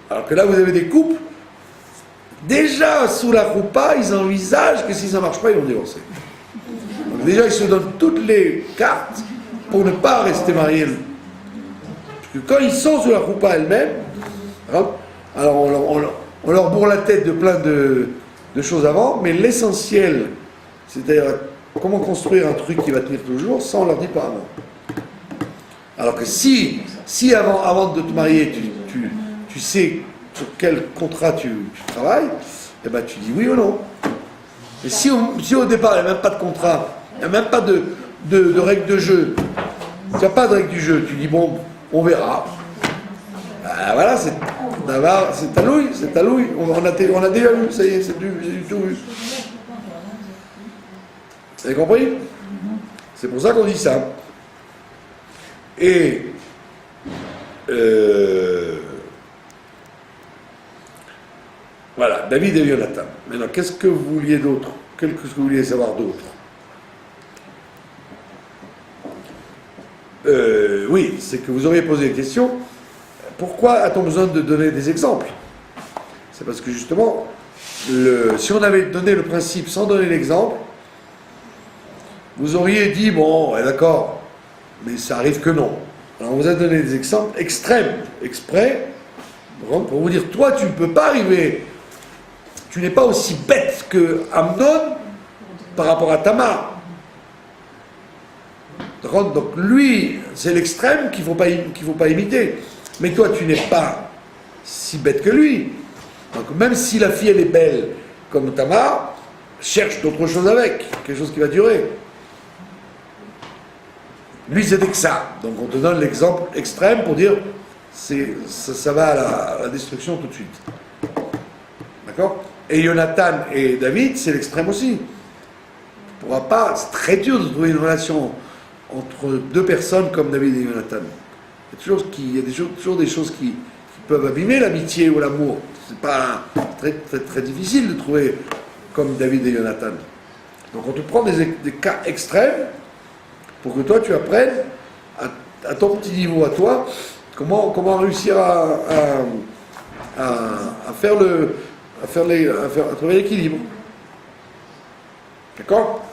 Speaker 1: Alors que là vous avez des couples, déjà sous la roupa, ils envisagent que si ça ne marche pas, ils vont divorcer. Donc déjà ils se donnent toutes les cartes pour ne pas rester mariés. Parce que quand ils sont sous la roupa elle-même, hein, alors on leur bourre la tête de plein de choses avant, mais l'essentiel, c'est-à-dire comment construire un truc qui va tenir toujours, ça on leur dit pas avant. Alors que si avant de te marier, tu sais sur quel contrat tu travailles, eh ben tu dis oui ou non. Mais si au départ il n'y a même pas de contrat, il n'y a même pas de règles de jeu, il n'y a pas de règles du jeu, tu dis bon, on verra. Ben voilà, c'est ta louille, on a déjà vu, ça y est, c'est du tout vu. Vous avez compris? C'est pour ça qu'on dit ça. Et voilà, David et Jonathan. Maintenant, qu'est-ce que vous vouliez d'autre? Qu'est-ce que vous vouliez savoir d'autre? Oui, c'est que vous auriez posé une question. Pourquoi a-t-on besoin de donner des exemples? C'est parce que justement, si on avait donné le principe sans donner l'exemple, vous auriez dit, bon, ouais, d'accord, mais ça arrive que non. Alors on vous a donné des exemples extrêmes, exprès, pour vous dire, toi tu ne peux pas arriver, tu n'es pas aussi bête que Amnon par rapport à Tamar. Donc lui, c'est l'extrême qu'il ne faut pas imiter. Mais toi, tu n'es pas si bête que lui. Donc même si la fille, elle est belle comme Tamar, cherche d'autres choses avec, quelque chose qui va durer. Lui, c'était que ça. Donc on te donne l'exemple extrême pour dire, ça va à la destruction tout de suite. D'accord? Et Jonathan et David, c'est l'extrême aussi. On ne pourra pas, c'est très dur de trouver une relation entre deux personnes comme David et Jonathan. Il y a toujours des choses qui peuvent abîmer l'amitié ou l'amour. C'est pas très, très, très difficile de trouver comme David et Jonathan. Donc on te prend des cas extrêmes pour que toi tu apprennes à ton petit niveau à toi comment réussir à trouver l'équilibre. D'accord?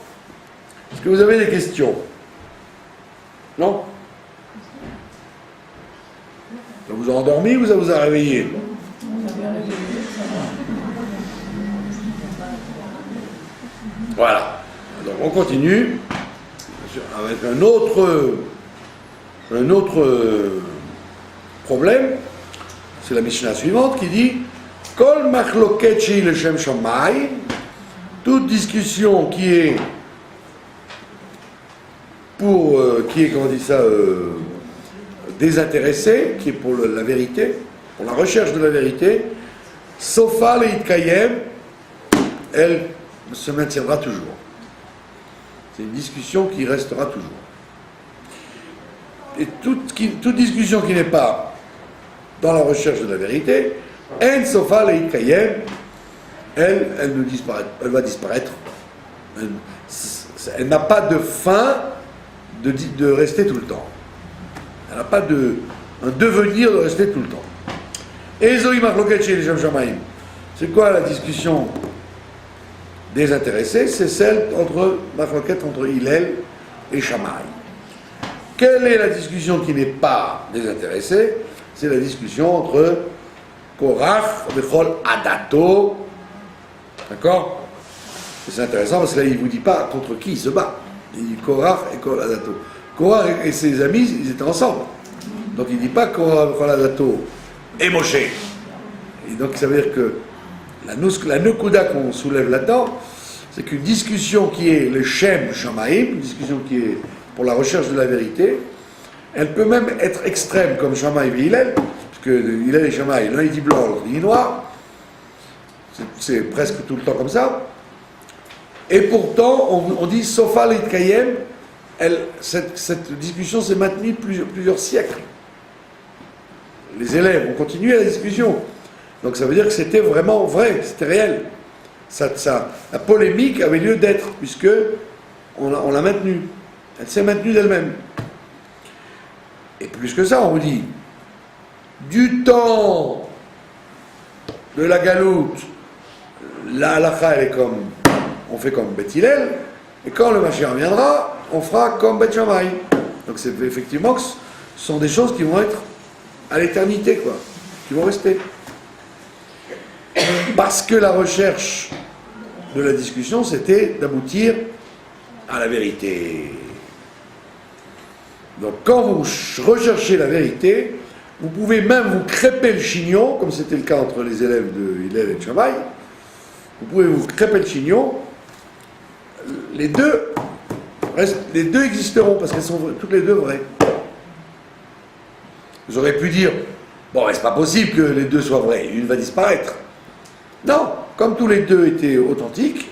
Speaker 1: Est-ce que vous avez des questions? Non? Ça vous a endormi ou ça vous a réveillé? Voilà. Donc on continue avec un autre problème. C'est la Mishnah suivante qui dit Kol machloket shei leshem shamayim, toute discussion qui est comment on dit ça, désintéressée, qui est pour la vérité, pour la recherche de la vérité, sofa leitkayem, elle se maintiendra toujours. C'est une discussion qui restera toujours. Et toute discussion qui n'est pas dans la recherche de la vérité, en sofa leitkayem, elle va disparaître. Elle n'a pas de fin de rester tout le temps. Elle n'a pas un devenir de rester tout le temps. Et Zoï Marloket chez les Shamaïm. C'est quoi la discussion désintéressée? C'est celle entre Hillel et Shammai. Quelle est la discussion qui n'est pas désintéressée? C'est la discussion entre Korach, Bechol Adato. D'accord? C'est intéressant parce que là, il ne vous dit pas contre qui il se bat. Il dit Korach et Kol Adato. Korach et ses amis, ils étaient ensemble. Donc il ne dit pas Korach, Kol Adato et Moshe. Et donc ça veut dire que la Nekuda qu'on soulève là-dedans, c'est qu'une discussion qui est le Shem Shamaïm, une discussion qui est pour la recherche de la vérité, elle peut même être extrême comme Shammai et Hillel, parce que Hillel et Shammai, l'un il dit blanc, l'autre il dit noir. C'est presque tout le temps comme ça. Et pourtant, on dit Sofa Leitkayem, cette discussion s'est maintenue plusieurs siècles. Les élèves ont continué la discussion. Donc ça veut dire que c'était vraiment vrai, c'était réel. La polémique avait lieu d'être, puisque on l'a maintenue. Elle s'est maintenue d'elle-même. Et plus que ça, on vous dit, du temps de la galoute, la halakha, elle est comme, on fait comme Beth Hillel, et quand le Mashiach viendra, on fera comme Beth Shammai. Donc c'est effectivement que ce sont des choses qui vont être à l'éternité, quoi, qui vont rester. Parce que la recherche de la discussion, c'était d'aboutir à la vérité. Donc quand vous recherchez la vérité, vous pouvez même vous crêper le chignon, comme c'était le cas entre les élèves de Hillel et de Shammai. Vous pouvez vous crêper le chignon. Les deux existeront parce qu'elles sont toutes les deux vraies. Vous auriez pu dire, bon, c'est pas possible que les deux soient vrais, une va disparaître. Non, comme tous les deux étaient authentiques,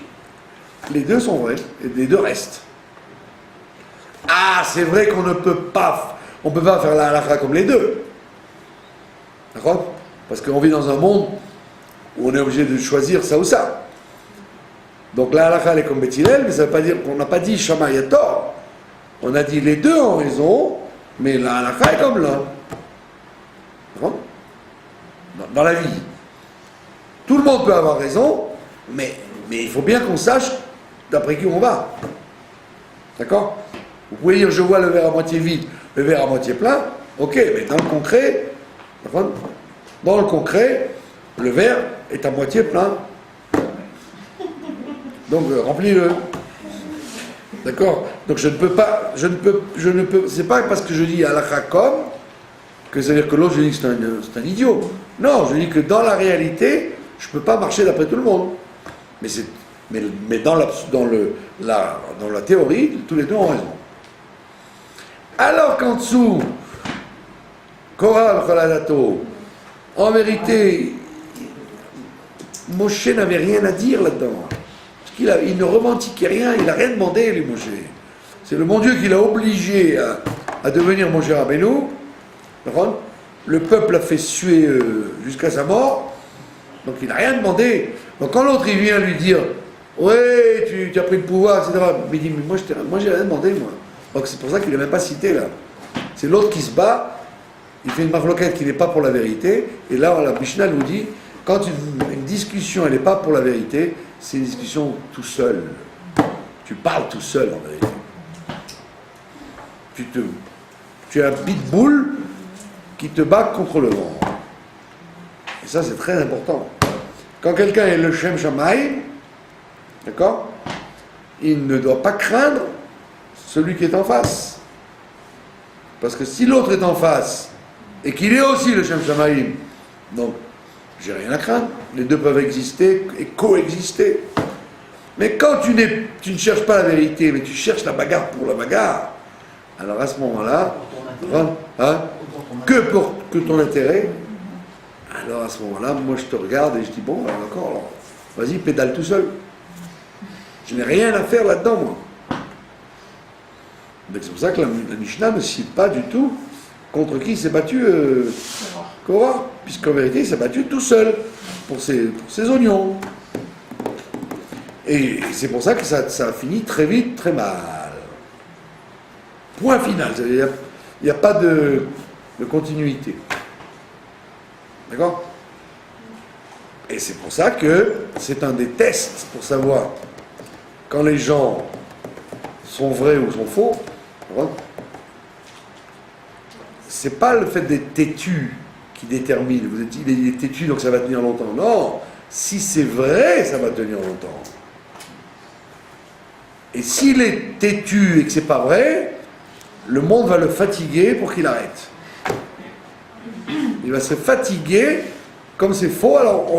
Speaker 1: les deux sont vrais et les deux restent. Ah, c'est vrai qu'on ne peut pas faire la halakha comme les deux. D'accord? Parce qu'on vit dans un monde où on est obligé de choisir ça ou ça. Donc la halakha elle est comme Beth Hillel, mais ça ne veut pas dire qu'on n'a pas dit Shammai a tort. On a dit les deux ont raison, mais la halakha est comme l'un. D'accord? Dans la vie. Tout le monde peut avoir raison, mais il faut bien qu'on sache d'après qui on va. D'accord? Vous pouvez dire je vois le verre à moitié vide, le verre à moitié plein, ok, mais dans le concret, le verre est à moitié plein. Donc remplis-le. D'accord? Donc je ne peux, c'est pas parce que je dis halakha comme que ça veut dire que l'autre je dis que c'est un idiot. Non, je dis que dans la réalité, je ne peux pas marcher d'après tout le monde. Mais dans la théorie, tous les deux ont raison. Alors qu'en dessous, Koral Choladato, en vérité, Moshe n'avait rien à dire là-dedans. Parce il ne revendiquait rien, il n'a rien demandé, lui, Moshe. C'est le bon Dieu qui l'a obligé à devenir Moshe Rabbeinu. Le peuple l'a fait suer jusqu'à sa mort, donc il n'a rien demandé. Donc quand l'autre il vient lui dire ouais, tu as pris le pouvoir, etc. Mais il dit, mais moi j'ai rien demandé, moi. Donc c'est pour ça qu'il n'est même pas cité là. C'est l'autre qui se bat, il fait une marloquette qui n'est pas pour la vérité, et là la Mishnah nous dit, quand une discussion elle n'est pas pour la vérité, c'est une discussion tout seul. Tu parles tout seul en vérité. Tu es un pitbull qui te bat contre le vent. Et ça c'est très important. Quand quelqu'un est le Shem Shamaï, d'accord, il ne doit pas craindre celui qui est en face. Parce que si l'autre est en face, et qu'il est aussi le Shem Shamaïm, donc j'ai rien à craindre. Les deux peuvent exister et coexister. Mais quand tu ne cherches pas la vérité, mais tu cherches la bagarre pour la bagarre, alors à ce moment-là, que pour que ton intérêt, alors à ce moment-là, moi je te regarde et je dis, bon, d'accord, alors, vas-y, pédale tout seul. Je n'ai rien à faire là-dedans, moi. Donc c'est pour ça que la Mishnah ne cite pas du tout contre qui il s'est battu Korah, puisqu'en vérité, il s'est battu tout seul pour ses oignons. Et c'est pour ça que ça a fini très vite, très mal. Point final. Il n'y a pas de continuité. D'accord ? Et c'est pour ça que c'est un des tests pour savoir quand les gens sont vrais ou sont faux. C'est pas le fait d'être têtu qui détermine. Vous dites, il est têtu donc ça va tenir longtemps. Non, si c'est vrai, ça va tenir longtemps. Et s'il est têtu et que c'est pas vrai, le monde va le fatiguer pour qu'il arrête. Il va se fatiguer, comme c'est faux, alors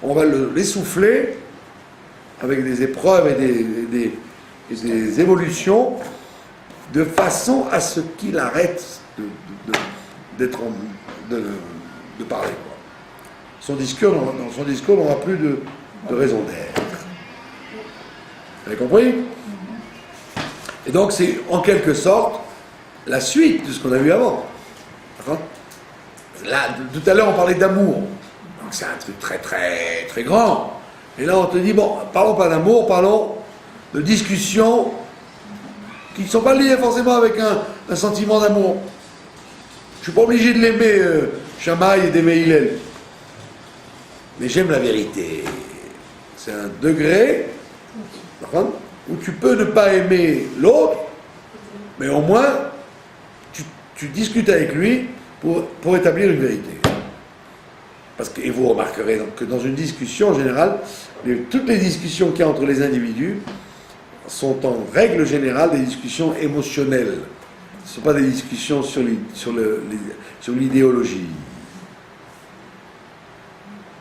Speaker 1: on va l'essouffler avec des épreuves et des évolutions de façon à ce qu'il arrête de parler. Quoi. Son discours n'aura plus de raison d'être. Vous avez compris ? Et donc c'est en quelque sorte la suite de ce qu'on a vu avant. D'accord ? Là, tout à l'heure on parlait d'amour. Donc c'est un truc très très très grand. Et là on te dit, bon, parlons pas d'amour, parlons de discussions qui ne sont pas liées forcément avec un sentiment d'amour. Je ne suis pas obligé de l'aimer Shammai et d'aimer Hillel. Mais j'aime la vérité. C'est un degré où tu peux ne pas aimer l'autre, mais au moins tu discutes avec lui pour établir une vérité. Parce que, et vous remarquerez donc que dans une discussion en général, toutes les discussions qu'il y a entre les individus sont en règle générale des discussions émotionnelles. Ce ne sont pas des discussions sur l'idéologie.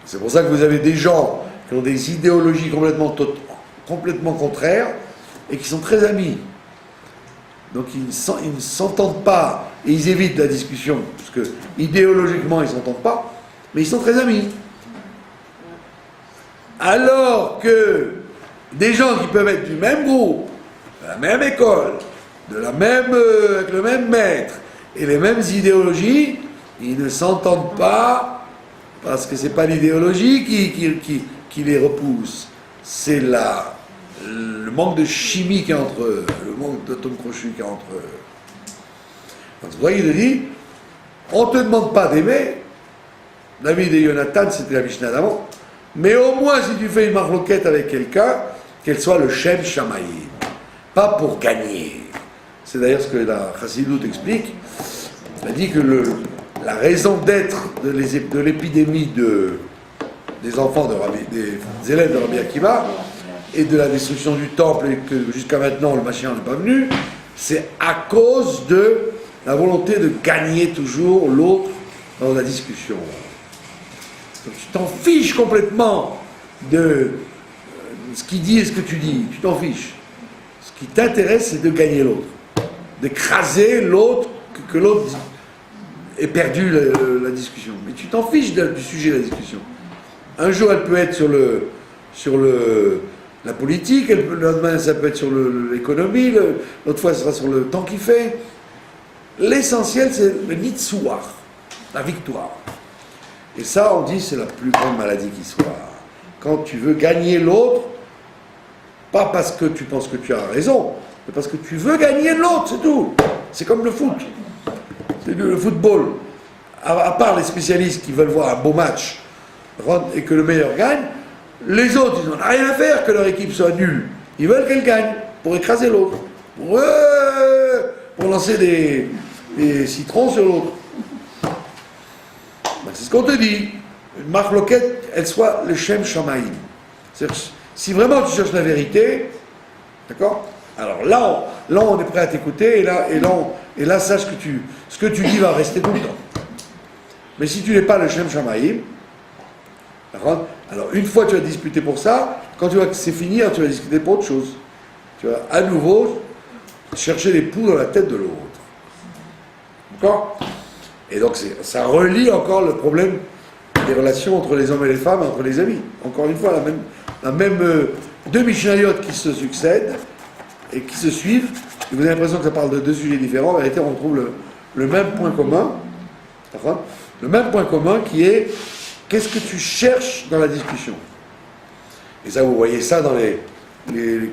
Speaker 1: C'est pour ça que vous avez des gens qui ont des idéologies complètement contraires et qui sont très amis. Donc ils ne s'entendent pas et ils évitent la discussion parce que idéologiquement ils ne s'entendent pas, mais ils sont très amis. Alors que des gens qui peuvent être du même groupe, de la même école, avec le même maître et les mêmes idéologies, ils ne s'entendent pas parce que c'est pas l'idéologie qui les repousse, c'est le manque de chimie qui est entre eux, le manque d'atomes crochus qui est entre eux. Donc vous voyez, il dit, on ne te demande pas d'aimer, David et Jonathan, c'était la Mishnah d'avant, mais au moins si tu fais une marloquette avec quelqu'un, qu'elle soit le Shem Shamaïm, pas pour gagner. C'est d'ailleurs ce que la Chassidoute explique. Elle dit que la raison d'être de l'épidémie des enfants des élèves de Rabbi Akiva et de la destruction du temple et que jusqu'à maintenant le Mashiach n'est pas venu, c'est à cause de la volonté de gagner toujours l'autre dans la discussion. Donc, tu t'en fiches complètement de ce qu'il dit et ce que tu dis, tu t'en fiches. Ce qui t'intéresse, c'est de gagner l'autre, d'écraser l'autre, que l'autre ait perdu la discussion. Mais tu t'en fiches du sujet de la discussion. Un jour, elle peut être sur la politique, le lendemain, ça peut être sur l'économie, l'autre fois, ce sera sur le temps qu'il fait. L'essentiel, c'est le nitsuar, la victoire. Et ça, on dit, c'est la plus grande maladie qui soit. Quand tu veux gagner l'autre, pas parce que tu penses que tu as raison, mais parce que tu veux gagner l'autre, c'est tout. C'est comme le foot. C'est le football. À part les spécialistes qui veulent voir un beau match et que le meilleur gagne, les autres, ils n'ont rien à faire que leur équipe soit nulle. Ils veulent qu'elle gagne pour écraser l'autre. Pour lancer des citrons sur l'autre. Ben, c'est ce qu'on te dit. Une marloquette, elle soit le Shem Shamaïm. Si vraiment tu cherches la vérité, d'accord? Alors là, on est prêt à t'écouter, et là, sache que ce que tu dis va rester tout le temps. Mais si tu n'es pas le Shem Shamaïm, d'accord? Alors une fois tu vas discuter pour ça, quand tu vois que c'est fini, tu vas discuter pour autre chose. Tu vas à nouveau chercher les poux dans la tête de l'autre. D'accord? Et donc ça relie encore le problème des relations entre les hommes et les femmes, entre les amis. Encore une fois, la même deux Mishnayot qui se succèdent et qui se suivent. Et vous avez l'impression que ça parle de deux sujets différents. En vérité, on trouve le même point commun. D'accord? Le même point commun qui est qu'est-ce que tu cherches dans la discussion. Et ça, vous voyez ça dans les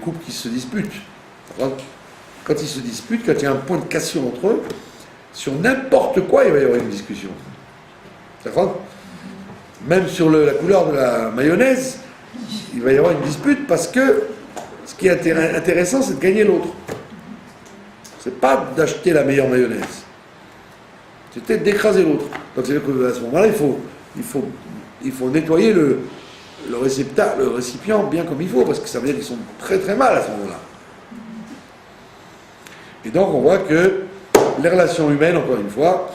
Speaker 1: couples qui se disputent. D'accord? Quand ils se disputent, quand il y a un point de cassure entre eux, sur n'importe quoi, il va y avoir une discussion. D'accord? Même sur la couleur de la mayonnaise, il va y avoir une dispute parce que ce qui est intéressant, c'est de gagner l'autre. C'est pas d'acheter la meilleure mayonnaise. C'était d'écraser l'autre. Donc c'est-à-dire qu'à ce moment-là, il faut nettoyer le récipient bien comme il faut, parce que ça veut dire qu'ils sont très très mal à ce moment-là. Et donc on voit que les relations humaines, encore une fois,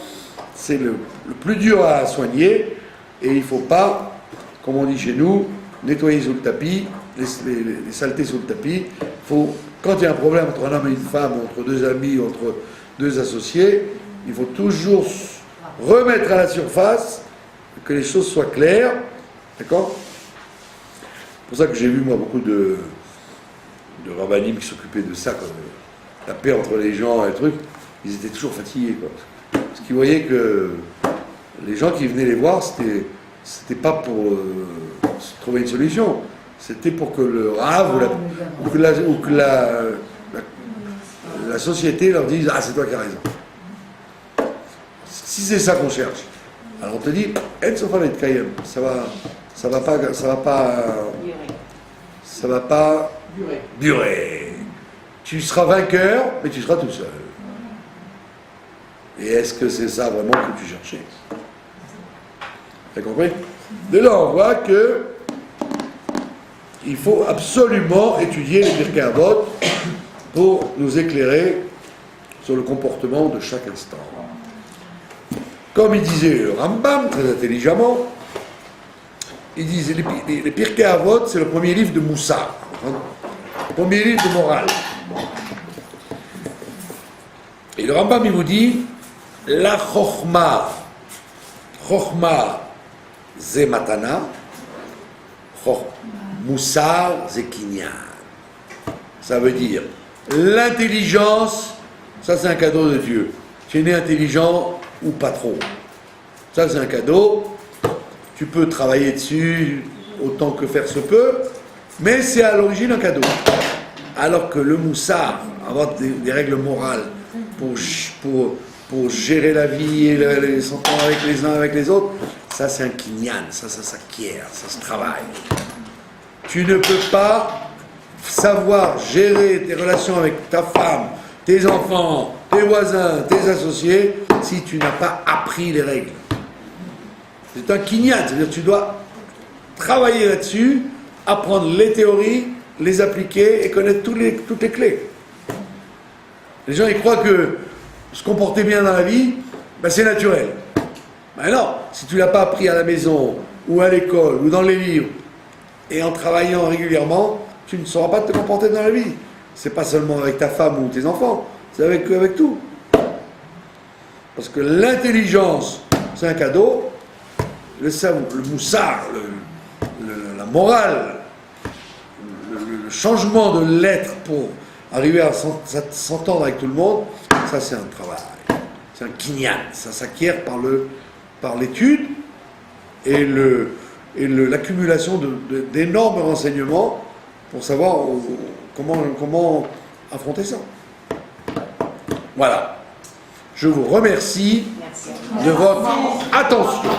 Speaker 1: c'est le plus dur à soigner, et il ne faut pas, comme on dit chez nous, nettoyer sous le tapis, les saletés sous le tapis. Quand il y a un problème entre un homme et une femme, entre deux amis, entre deux associés, il faut toujours remettre à la surface, que les choses soient claires, d'accord? C'est pour ça que j'ai vu, moi, beaucoup de rabbinim qui s'occupaient de ça, comme la paix entre les gens et trucs, ils étaient toujours fatigués, quoi. Parce qu'ils voyaient que les gens qui venaient les voir, c'était pas pour trouver une solution, c'était pour que le Rav ou que la société leur dise « Ah, c'est toi qui as raison ». Si c'est ça qu'on cherche, alors on te dit « En sofa et kayem », ça va pas durer. Tu seras vainqueur, mais tu seras tout seul. Et est-ce que c'est ça vraiment que tu cherchais? Vous avez compris? Dès là, on voit que il faut absolument étudier les Pirkei Avot pour nous éclairer sur le comportement de chaque instant. Comme il disait le Rambam, très intelligemment, il disait les Pirkei Avot, c'est le premier livre de Moussa, le premier livre de morale. Et le Rambam, il vous dit la Chochma ze matana, Moussar ze kinyan. Ça veut dire l'intelligence, ça c'est un cadeau de Dieu. Tu es né intelligent ou pas trop. Ça c'est un cadeau. Tu peux travailler dessus autant que faire se peut, mais c'est à l'origine un cadeau. Alors que le Moussar, avoir des règles morales pour gérer la vie et s'entendre avec les uns avec les autres, ça c'est un kinyan, ça s'acquiert, ça se travaille. Tu ne peux pas savoir gérer tes relations avec ta femme, tes enfants, tes voisins, tes associés, si tu n'as pas appris les règles. C'est un kinyan, c'est-à-dire que tu dois travailler là-dessus, apprendre les théories, les appliquer et connaître toutes les clés. Les gens ils croient que se comporter bien dans la vie, c'est naturel. Ben non, si tu ne l'as pas appris à la maison, ou à l'école, ou dans les livres, et en travaillant régulièrement, tu ne sauras pas te comporter dans la vie. C'est pas seulement avec ta femme ou tes enfants, c'est avec tout. Parce que l'intelligence, c'est un cadeau, le moussard, morale, le changement de l'être pour arriver à s'entendre avec tout le monde, ça c'est un travail, c'est un kinyan, ça s'acquiert par l'étude et l'accumulation d'énormes renseignements pour savoir comment affronter ça. Voilà. Je vous remercie de votre attention.